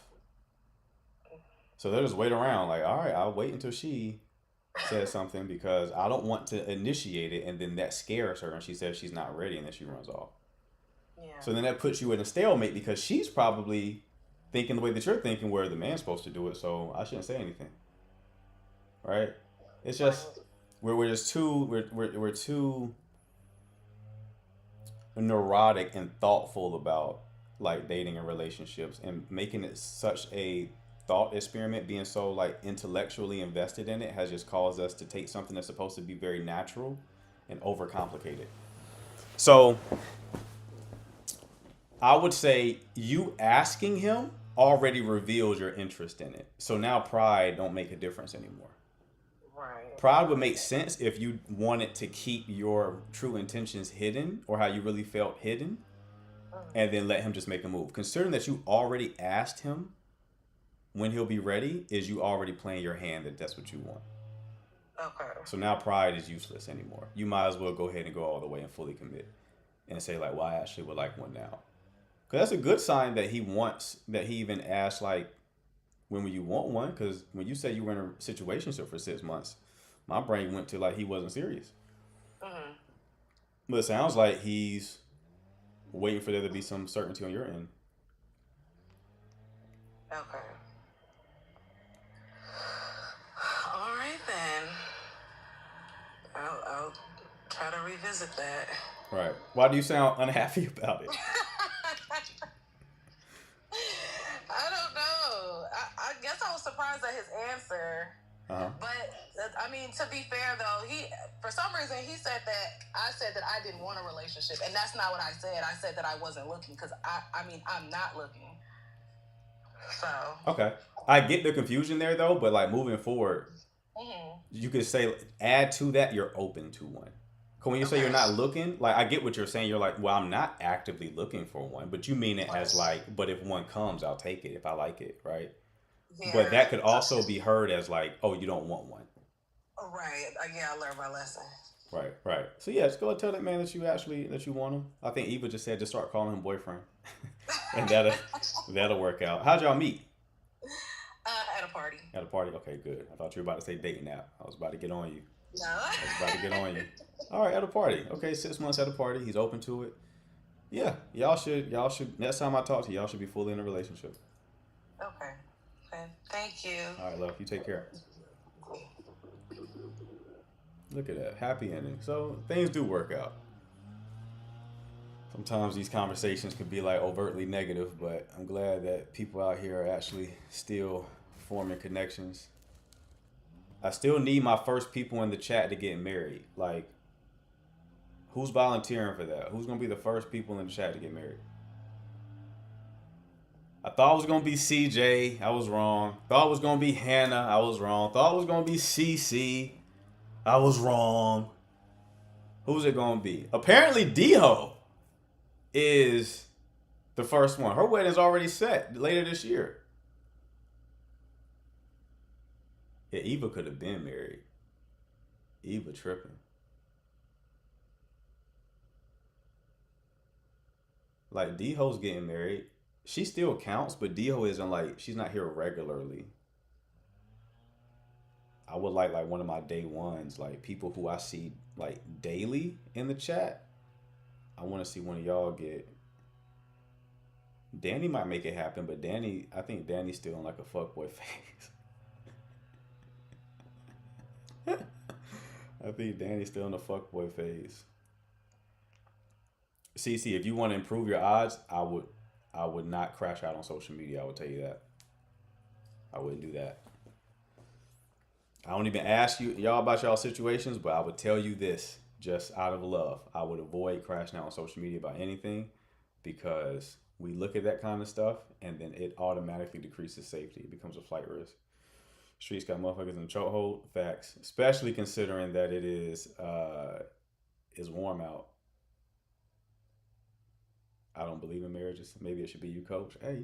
So they'll just wait around like, all right, I'll wait until she said something because I don't want to initiate it, and then that scares her, and she says she's not ready, and then she runs off. Yeah. So then that puts you in a stalemate because she's probably thinking the way that you're thinking, where the man's supposed to do it. So I shouldn't say anything, right? It's just we're just too we're too neurotic and thoughtful about like dating and relationships, and making it such a thought experiment, being so like intellectually invested in it, has just caused us to take something that's supposed to be very natural and overcomplicate it. So I would say you asking him already reveals your interest in it. So now pride don't make a difference anymore. Right. Pride would make sense if you wanted to keep your true intentions hidden, or how you really felt hidden, and then let him just make a move. Considering that you already asked him when he'll be ready, is you already playing your hand that that's what you want. Okay. So now pride is useless anymore. You might as well go ahead and go all the way and fully commit and say like, well, I actually would like one now. Because that's a good sign that he wants, that he even asked like, when will you want one? Because when you say you were in a situationship for 6 months, my brain went to like he wasn't serious. Mm-hmm. But it sounds like he's waiting for there to be some certainty on your end. Okay. All right then. I'll try to revisit that. Right. Why do you sound unhappy about it? I don't know. I guess I was surprised at his answer. Uh-huh. But I mean, to be fair though, he for some reason he said that I said that I didn't want a relationship, and that's not what I said. I said that I wasn't looking because I mean I'm not looking. So Okay. I get the confusion there though, but like moving forward, mm-hmm. you could say add to that you're open to one. When you say you're not looking, like I get what you're saying. You're like, well, I'm not actively looking for one, but you mean it as like, but if one comes, I'll take it if I like it, right? Yeah. But that could also be heard as like, oh, you don't want one. Right. Yeah, I learned my lesson. Right, right. So yeah, just go and tell that man that you want him. I think Eva just said just start calling him boyfriend, and that'll work out. How'd y'all meet? At a party. At a party. Okay, good. I thought you were about to say dating app. I was about to get on you. No. I was about to get on you. All right, at a party. Okay, 6 months at a party. He's open to it. Yeah, y'all should. Next time I talk to you, y'all should be fully in a relationship. Okay. Thank you. All right, love. You take care. Look at that. Happy ending. So things do work out. Sometimes these conversations can be like overtly negative, but I'm glad that people out here are actually still forming connections. I still need my first people in the chat to get married. Like, who's volunteering for that? Who's going to be the first people in the chat to get married? I thought it was going to be CJ. I was wrong. Thought it was going to be Hannah. I was wrong. Thought it was going to be CC. I was wrong. Who's it going to be? Apparently, Diho is the first one. Her wedding's already set later this year. Yeah, Eva could have been married. Eva tripping. Like, D-Ho's getting married. She still counts, but D-Ho isn't like, she's not here regularly. I would like one of my day ones, like people who I see like daily in the chat. I want to see one of y'all get. Danny might make it happen, but I think Danny's still in like a fuckboy phase. I think Danny's still in the fuckboy phase. CC, if you want to improve your odds, I would not crash out on social media. I would tell you that. I wouldn't do that. I don't even ask y'all about y'all situations, but I would tell you this just out of love. I would avoid crashing out on social media about anything, because we look at that kind of stuff and then it automatically decreases safety. It becomes a flight risk. Streets got motherfuckers in the chokehold. Facts. Especially considering that it is warm out. I don't believe in marriages. Maybe it should be you, coach. Hey,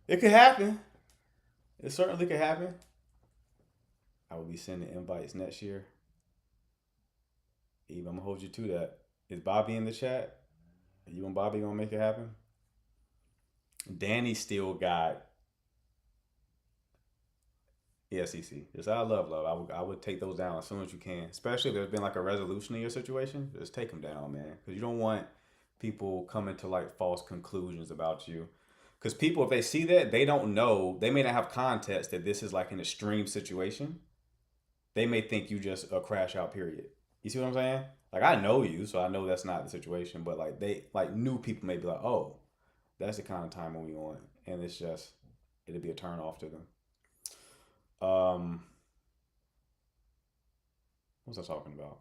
it could happen. It certainly could happen. I will be sending invites next year. Eve, I'm going to hold you to that. Is Bobby in the chat? Are you and Bobby going to make it happen? Danny still got Yeah, CC. Just I love love. I would take those down as soon as you can. Especially if there's been like a resolution in your situation. Just take them down, man. Because you don't want people coming to like false conclusions about you. Because people, if they see that, they don't know. They may not have context that this is like an extreme situation. They may think you just a crash out. Period. You see what I'm saying? Like I know you, so I know that's not the situation. But like they like new people may be like, oh, that's the kind of time when we on, and it's just it'll be a turn off to them. Um, what was I talking about?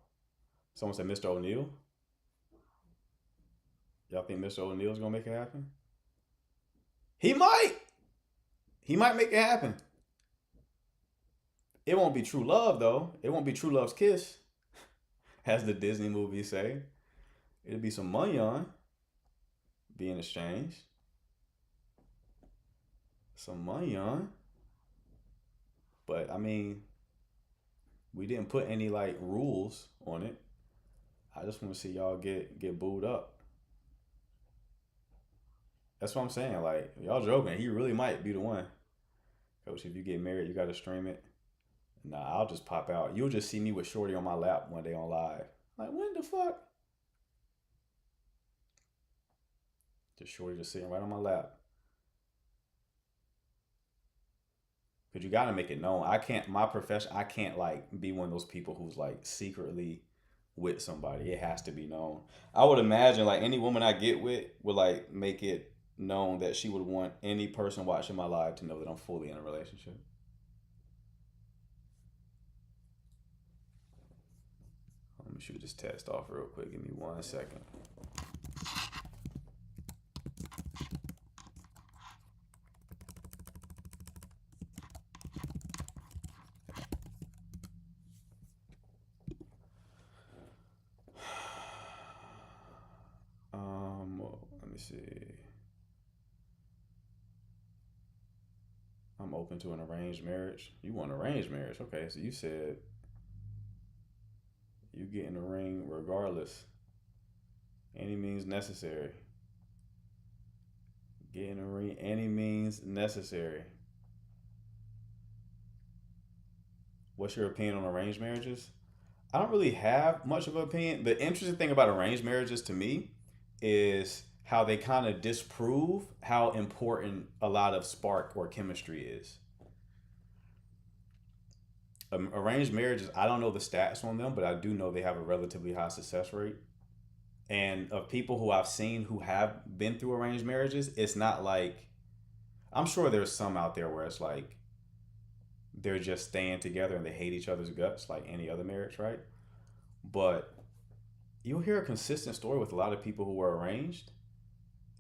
Someone said Mr. O'Neal. Y'all think Mr. O'Neal's gonna make it happen? He might. He might make it happen. It won't be true love though. It won't be true love's kiss, as the Disney movies say. It'll be some money on being exchanged. Some money on. But I mean, we didn't put any like rules on it. I just want to see y'all get booed up. That's what I'm saying. Like y'all joking, he really might be the one. Coach, if you get married, you gotta stream it. Nah, I'll just pop out. You'll just see me with Shorty on my lap one day on live. Like when the fuck? Just Shorty just sitting right on my lap. Cause you gotta make it known. I can't. My profession. I can't like be one of those people who's like secretly with somebody. It has to be known. I would imagine like any woman I get with would like make it known that she would want any person watching my live to know that I'm fully in a relationship. Let me shoot this test off real quick. Give me 1 second. Let me see. I'm open to an arranged marriage. You want arranged marriage? Okay, so you said you get in the ring regardless. Any means necessary. Get in the ring any means necessary. What's your opinion on arranged marriages? I don't really have much of an opinion. The interesting thing about arranged marriages to me is how they kind of disprove how important a lot of spark or chemistry is. Arranged marriages, I don't know the stats on them, but I do know they have a relatively high success rate. And of people who I've seen who have been through arranged marriages, it's not like, I'm sure there's some out there where it's like they're just staying together and they hate each other's guts like any other marriage, right? But you'll hear a consistent story with a lot of people who were arranged,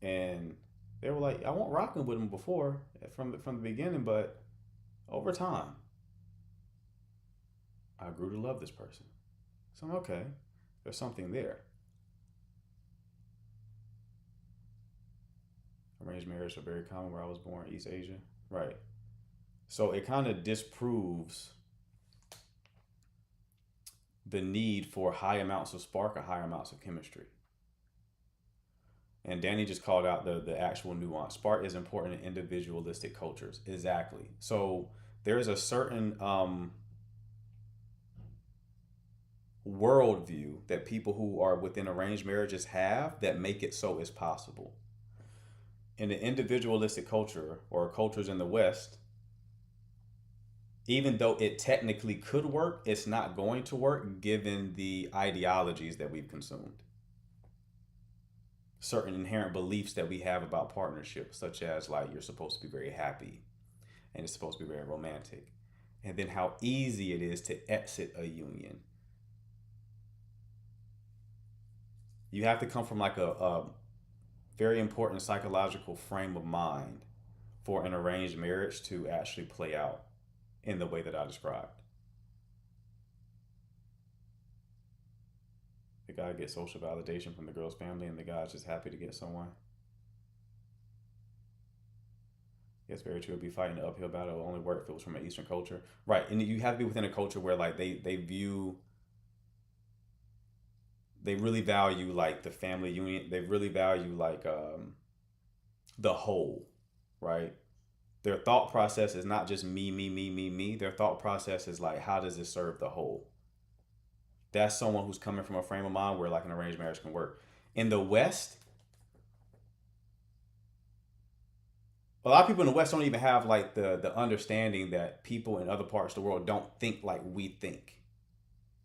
and they were like, I wasn't rocking with them before from the beginning, but over time, I grew to love this person. So I'm okay. There's something there. Arranged marriages are very common where I was born, East Asia. Right. So it kind of disproves the need for high amounts of spark or high amounts of chemistry. And Danny just called out the actual nuance. Spark is important in individualistic cultures. Exactly. So there's a certain worldview that people who are within arranged marriages have that make it so it's possible. In the individualistic culture or cultures in the West, even though it technically could work, it's not going to work given the ideologies that we've consumed. Certain inherent beliefs that we have about partnerships, such as like you're supposed to be very happy and it's supposed to be very romantic. And then how easy it is to exit a union. You have to come from like a very important psychological frame of mind for an arranged marriage to actually play out in the way that I described. The guy gets social validation from the girl's family and the guy's just happy to get someone. It's very true. It'd be fighting an uphill battle. It will only work if it was from an Eastern culture. Right. And you have to be within a culture where like they really value like the family union. They really value like the whole, right? their thought process is not just me, me, me, me, me. Their thought process is like, how does this serve the whole? That's someone who's coming from a frame of mind where like an arranged marriage can work. In the West, a lot of people in the West don't even have like the understanding that people in other parts of the world don't think like we think.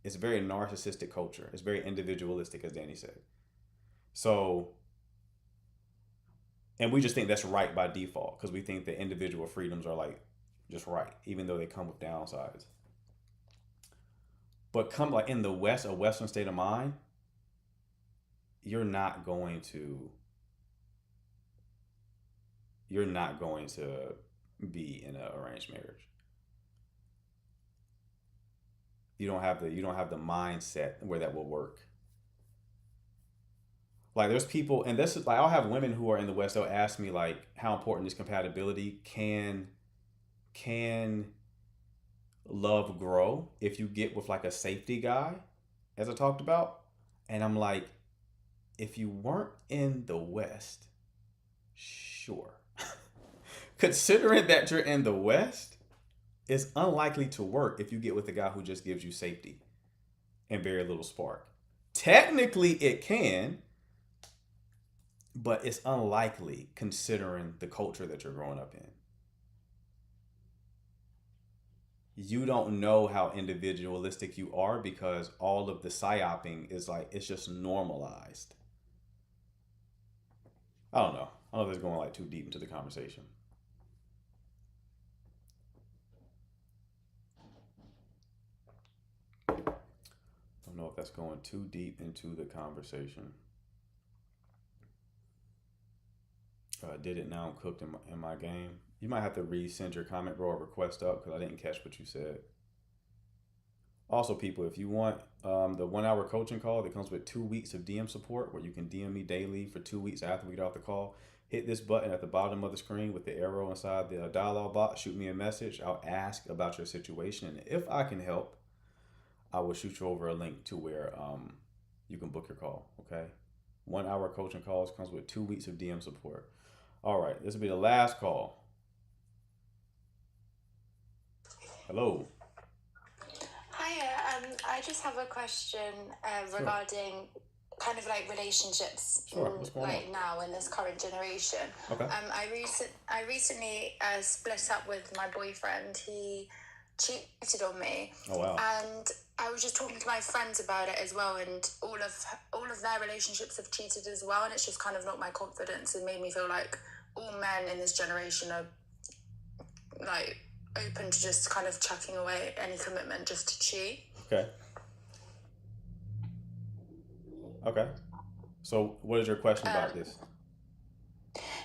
It's a very narcissistic culture. It's very individualistic, as Danny said. So, and we just think that's right by default because we think that individual freedoms are like just right, even though they come with downsides. But come like in the West, a Western state of mind, you're not going to be in an arranged marriage. You don't have the mindset where that will work. Like there's people, and this is like I'll have women who are in the West. They'll ask me like, how important is compatibility? Can love grow if you get with like a safety guy, as I talked about? And I'm like, if you weren't in the West, sure. Considering that you're in the West, it's unlikely to work if you get with a guy who just gives you safety and very little spark. Technically, it can, but it's unlikely considering the culture that you're growing up in. You don't know how individualistic you are because all of the psyoping is like, it's just normalized. I don't know. I don't know if it's going like too deep into the conversation. I don't know if that's going too deep into the conversation. Did it now? I'm cooked in my game. You might have to resend your comment, bro, or request up because I didn't catch what you said. Also, people, if you want the 1 hour coaching call that comes with 2 weeks of DM support where you can DM me daily for 2 weeks after we get off the call, hit this button at the bottom of the screen with the arrow inside the dialogue box. Shoot me a message. I'll ask about your situation. And if I can help, I will shoot you over a link to where you can book your call, okay? 1 hour coaching calls comes with 2 weeks of DM support. All right, this will be the last call. Hello. Hiya, I just have a question regarding kind of like relationships What's going like on? now in this current generation. Okay. I recently split up with my boyfriend. He cheated on me. Oh, wow. And I was just talking to my friends about it as well, and all of their relationships have cheated as well, and it's just kind of knocked my confidence and made me feel like all men in this generation are like open to just kind of chucking away any commitment just to cheat. Okay. So what is your question about this?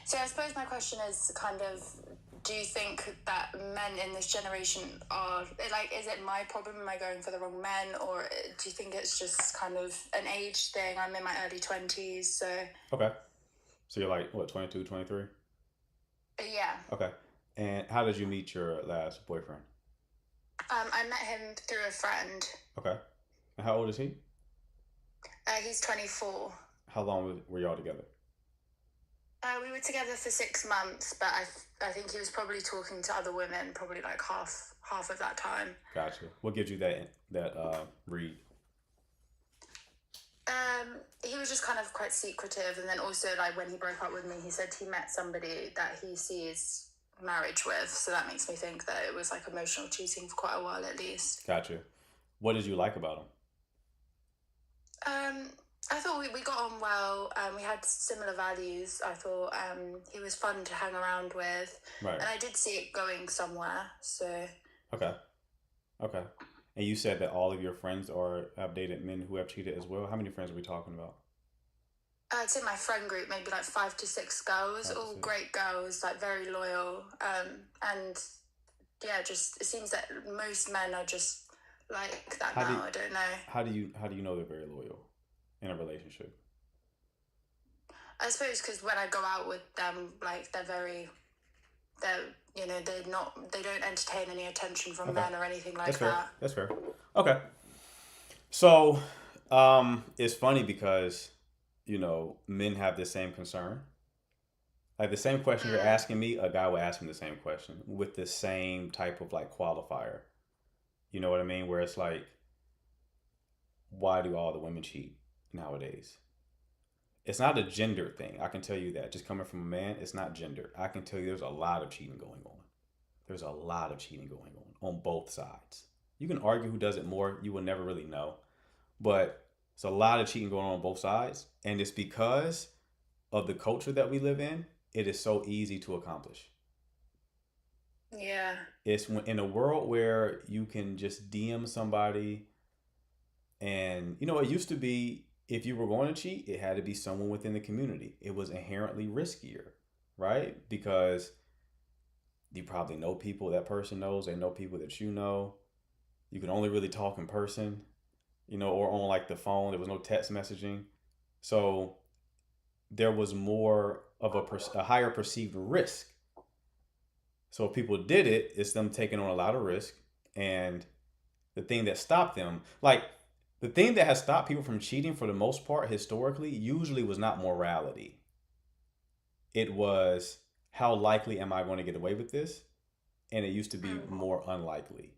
So I suppose my question is kind of, do you think that men in this generation are, like, is it my problem? Am I going for the wrong men? Or do you think it's just kind of an age thing? I'm in my early 20s, so... Okay. So you're like, what, 22, 23? Yeah. Okay. And how did you meet your last boyfriend? I met him through a friend. Okay. And how old is he? He's 24. How long were y'all together? We were together for 6 months, but I think he was probably talking to other women, probably like half of that time. Gotcha. What gives you that read? He was just kind of quite secretive, and then also like when he broke up with me, he said he met somebody that he sees marriage with, so that makes me think that it was like emotional cheating for quite a while at least. Gotcha. What did you like about him? I thought we got on well. We had similar values. I thought he was fun to hang around with. Right. And I did see it going somewhere, so... Okay. And you said that all of your friends have dated men who have cheated as well. How many friends are we talking about? It's in my friend group, maybe like 5 to 6 girls, all great girls, like very loyal. And yeah, just it seems that most men are just like that now. I don't know. How do you know they're very loyal in a relationship? I suppose because when I go out with them, like they don't entertain any attention from men or anything like that. That's fair. Okay. So, it's funny because, men have the same concern. Like the same question you're asking me, a guy would ask me the same question with the same type of like qualifier. You know what I mean? Where it's like, why do all the women cheat nowadays? It's not a gender thing. I can tell you that. Just coming from a man, it's not gender. I can tell you there's a lot of cheating going on. There's a lot of cheating going on both sides. You can argue who does it more. You will never really know. But it's a lot of cheating going on both sides. And it's because of the culture that we live in. It is so easy to accomplish. Yeah. It's in a world where you can just DM somebody, and it used to be if you were going to cheat, it had to be someone within the community. It was inherently riskier, right? Because you probably know people that person knows, they know people that you know. You can only really talk in person, or on like the phone. There was no text messaging. So there was more of a higher perceived risk. So if people did it, it's them taking on a lot of risk. And the thing that stopped them, like the thing that has stopped people from cheating for the most part historically, usually was not morality. It was, how likely am I going to get away with this? And it used to be more unlikely.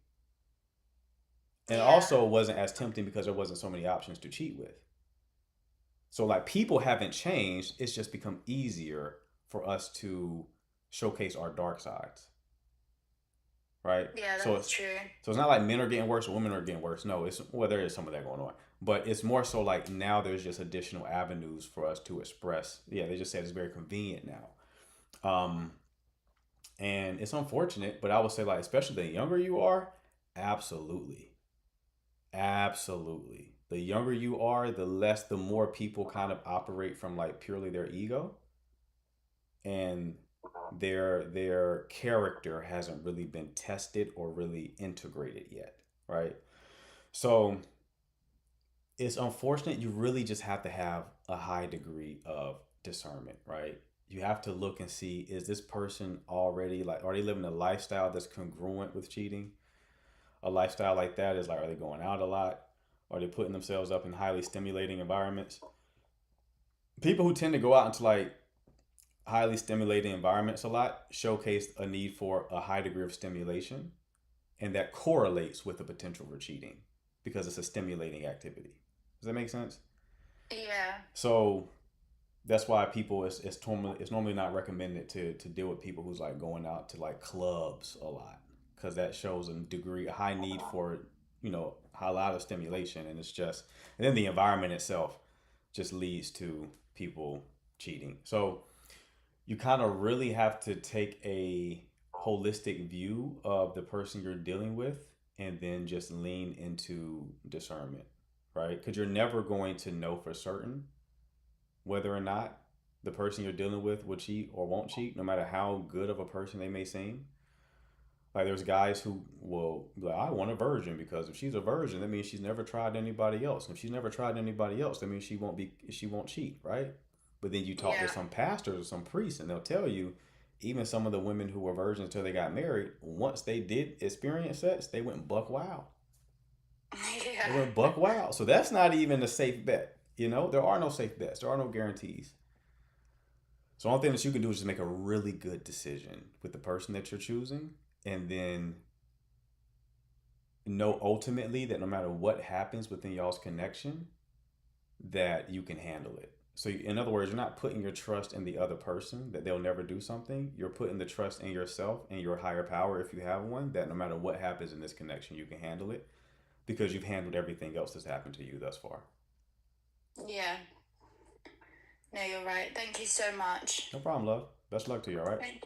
And also it wasn't as tempting because there wasn't so many options to cheat with. So like people haven't changed. It's just become easier for us to showcase our dark sides. Right? Yeah, So that's true. it's not like men are getting worse or women are getting worse. No, there is some of that going on. But it's more so like now there's just additional avenues for us to express. Yeah, they just said it's very convenient now. And it's unfortunate, but I would say like, especially the younger you are, absolutely. Absolutely. The younger you are, the more people kind of operate from like purely their ego, and their character hasn't really been tested or really integrated yet, right? So it's unfortunate. You really just have to have a high degree of discernment, right? You have to look and see, is this person already like, are they living a lifestyle that's congruent with cheating? A lifestyle like that is like, are they going out a lot? Are they putting themselves up in highly stimulating environments? People who tend to go out into like highly stimulating environments a lot showcase a need for a high degree of stimulation, and that correlates with the potential for cheating because it's a stimulating activity. Does that make sense? Yeah. So that's why people it's normally not recommended to deal with people who's like going out to like clubs a lot, because that shows a high need for a lot of stimulation, and then the environment itself just leads to people cheating. So you kind of really have to take a holistic view of the person you're dealing with, and then just lean into discernment, right? Because you're never going to know for certain whether or not the person you're dealing with will cheat or won't cheat, no matter how good of a person they may seem. Like there's guys who will be like, I want a virgin, because if she's a virgin, that means she's never tried anybody else. And if she's never tried anybody else, that means she won't cheat, right? But then you talk to some pastors or some priests, and they'll tell you, even some of the women who were virgins until they got married, once they did experience sex, they went buck wild. Yeah. They went buck wild. So that's not even a safe bet. There are no safe bets. There are no guarantees. So the only thing that you can do is just make a really good decision with the person that you're choosing, and then know ultimately that no matter what happens within y'all's connection, that you can handle it. So in other words, you're not putting your trust in the other person that they'll never do something. You're putting the trust in yourself and your higher power, if you have one, that no matter what happens in this connection, you can handle it, because you've handled everything else that's happened to you thus far. Yeah. No, you're right. Thank you so much. No problem, love. Best luck to you, all right?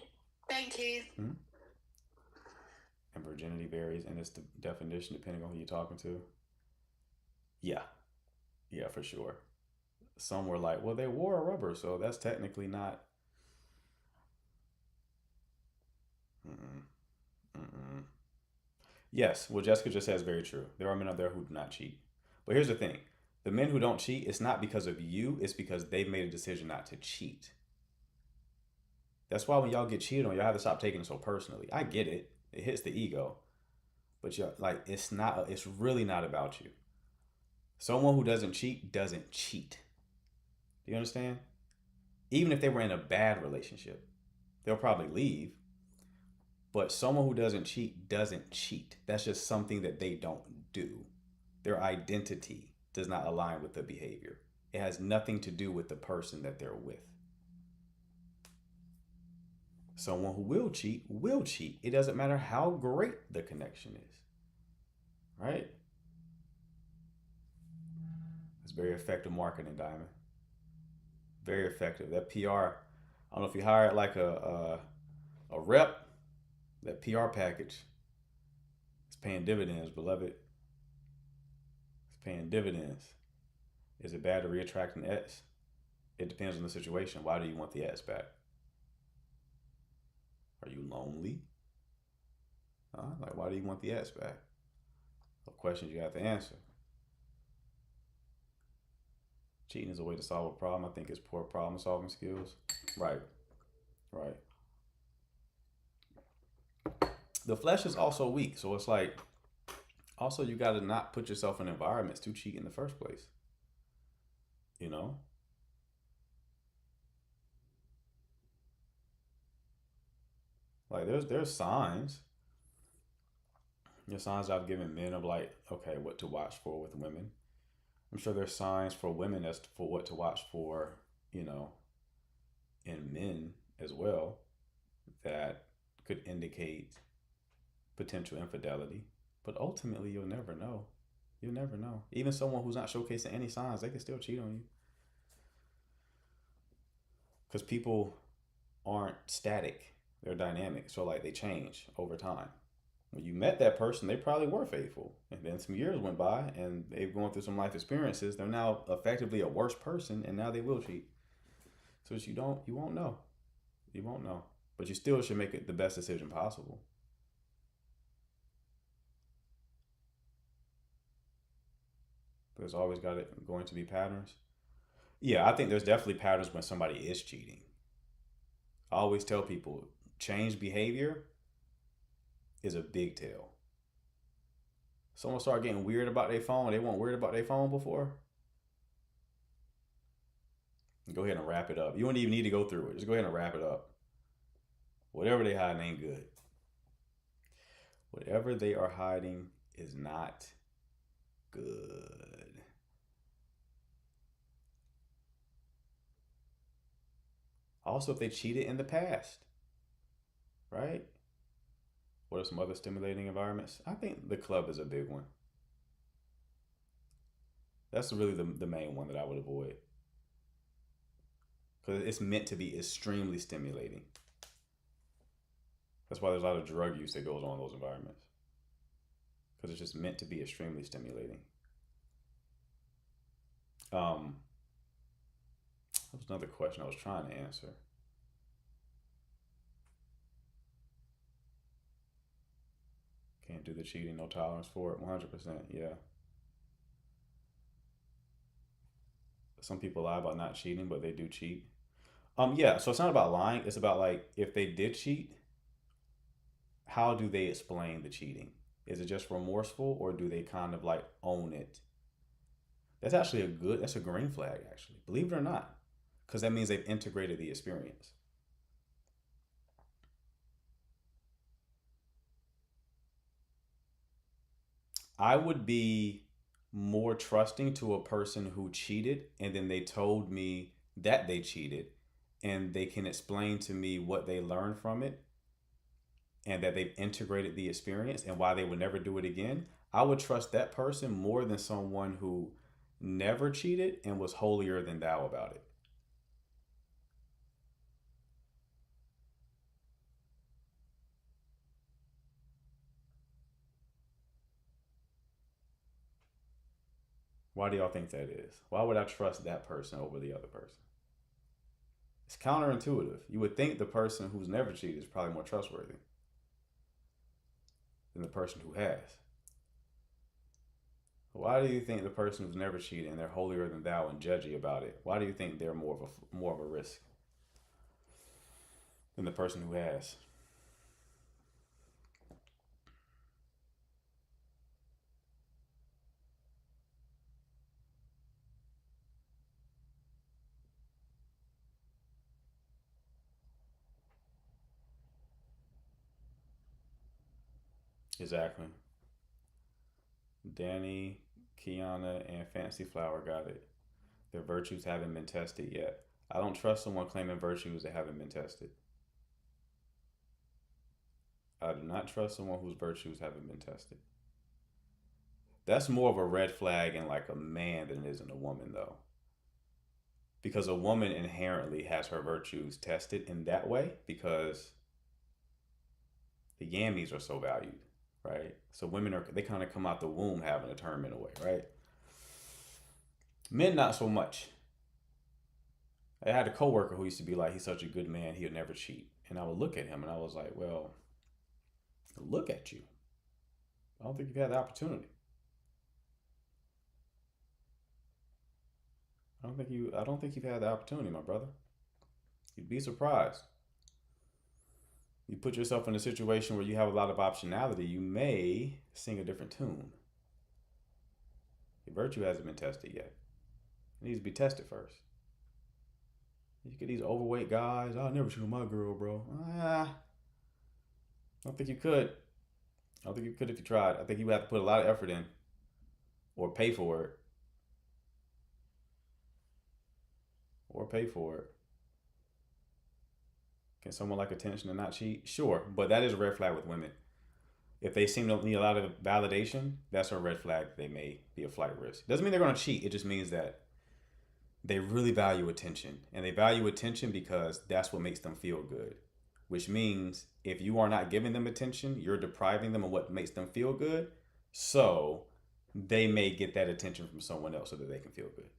Thank you. Mm-hmm. And virginity varies in its definition depending on who you're talking to. Yeah, for sure. Some were like, well, they wore a rubber, so that's technically not. Yes, what Jessica just said is very true. There are men out there who do not cheat. But here's the thing. The men who don't cheat, it's not because of you, it's because they've made a decision not to cheat. That's why when y'all get cheated on, y'all have to stop taking it so personally. I get it. It hits the ego. But it's really not about you. Someone who doesn't cheat doesn't cheat. Do you understand? Even if they were in a bad relationship, they'll probably leave. But someone who doesn't cheat doesn't cheat. That's just something that they don't do. Their identity does not align with the behavior. It has nothing to do with the person that they're with. Someone who will cheat will cheat. It doesn't matter how great the connection is. Right? It's very effective marketing, Diamond. Very effective. That PR, I don't know if you hire like a rep, that PR package is paying dividends, beloved. It's paying dividends. Is it bad to reattract an ex? It depends on the situation. Why do you want the ex back? Are you lonely? Like, why do you want the ex back? Those questions you have to answer. Cheating is a way to solve a problem. I think it's poor problem solving skills. Right. The flesh is also weak. So it's like, also you got to not put yourself in environments to cheat in the first place. You know? Like there's signs. There's signs I've given men of like, okay, what to watch for with women. I'm sure there's signs for women as for what to watch for, you know, in men as well that could indicate potential infidelity. But ultimately, you'll never know. You'll never know. Even someone who's not showcasing any signs, they can still cheat on you. Because people aren't static. They're dynamic. So like they change over time. When you met that person, they probably were faithful. And then some years went by and they've gone through some life experiences. They're now effectively a worse person and now they will cheat. So you won't know. You won't know. But you still should make it the best decision possible. There's always going to be patterns. Yeah, I think there's definitely patterns when somebody is cheating. I always tell people, change behavior is a big tell. Someone start getting weird about their phone, they weren't weird about their phone before. Go ahead and wrap it up. You don't even need to go through it. Just go ahead and wrap it up. Whatever they hiding ain't good. Whatever they are hiding is not good. Also, if they cheated in the past, right? What are some other stimulating environments? I think the club is a big one. That's really the main one that I would avoid. Because it's meant to be extremely stimulating. That's why there's a lot of drug use that goes on in those environments. Because it's just meant to be extremely stimulating. That was another question I was trying to answer. Can't do the cheating, no tolerance for it. 100%, yeah. Some people lie about not cheating, but they do cheat. Yeah, so it's not about lying. It's about like, if they did cheat, how do they explain the cheating? Is it just remorseful or do they kind of like own it? That's actually that's a green flag, actually. Believe it or not. Because that means they've integrated the experience. I would be more trusting to a person who cheated and then they told me that they cheated and they can explain to me what they learned from it and that they've integrated the experience and why they would never do it again. I would trust that person more than someone who never cheated and was holier than thou about it. Why do y'all think that is? Why would I trust that person over the other person? It's counterintuitive. You would think the person who's never cheated is probably more trustworthy than the person who has. Why do you think the person who's never cheated and they're holier than thou and judgy about it? Why do you think they're more of a risk than the person who has? Exactly. Danny, Kiana, and Fancy Flower got it. Their virtues haven't been tested yet. I don't trust someone claiming virtues that haven't been tested. I do not trust someone whose virtues haven't been tested. That's more of a red flag in like a man than it is in a woman, though. Because a woman inherently has her virtues tested in that way because the yammies are so valued, right? So women they kind of come out the womb having a term in a way, right? Men, not so much. I had a coworker who used to be like, he's such a good man, he'll never cheat. And I would look at him and I was like, well, look at you. I don't think you've had the opportunity. I don't think you've had the opportunity, my brother. You'd be surprised. You put yourself in a situation where you have a lot of optionality, you may sing a different tune. Your virtue hasn't been tested yet. It needs to be tested first. You get these overweight guys, I'll never cheat on my girl, bro. I don't think you could. I don't think you could if you tried. I think you would have to put a lot of effort in or pay for it. Can someone like attention and not cheat? Sure, but that is a red flag with women. If they seem to need a lot of validation, that's a red flag. They may be a flight risk. Doesn't mean they're going to cheat. It just means that they really value attention. And they value attention because that's what makes them feel good. Which means if you are not giving them attention, you're depriving them of what makes them feel good. So they may get that attention from someone else so that they can feel good.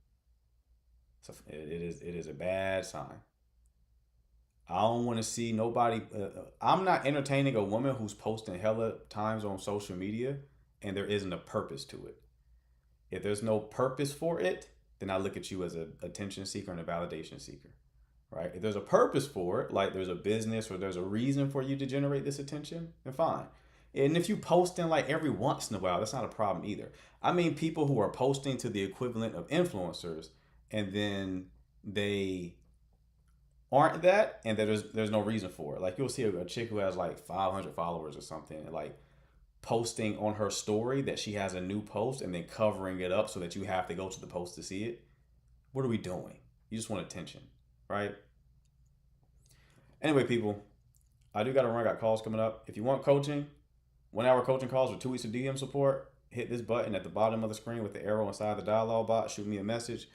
So it is a bad sign. I don't want to see nobody. I'm not entertaining a woman who's posting hella times on social media and there isn't a purpose to it. If there's no purpose for it, then I look at you as an attention seeker and a validation seeker, right? If there's a purpose for it, like there's a business or there's a reason for you to generate this attention, then fine. And if you posting like every once in a while, that's not a problem either. I mean, people who are posting to the equivalent of influencers and then they aren't that, and there's no reason for it. Like you'll see a chick who has like 500 followers or something, and like posting on her story that she has a new post and then covering it up so that you have to go to the post to see it. What are we doing? You just want attention, right? Anyway, people, I do got to run. I got calls coming up. If you want coaching, 1 hour coaching calls with 2 weeks of DM support, hit this button at the bottom of the screen with the arrow inside the dialogue box. Shoot me a message.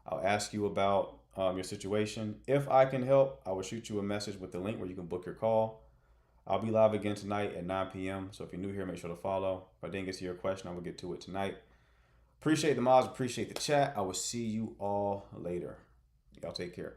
I'll ask you about your situation. If I can help, I will shoot you a message with the link where you can book your call. I'll be live again tonight at 9 p.m. So if you're new here, make sure to follow. If I didn't get to your question, I will get to it tonight. Appreciate the mods. Appreciate the chat. I will see you all later. Y'all take care.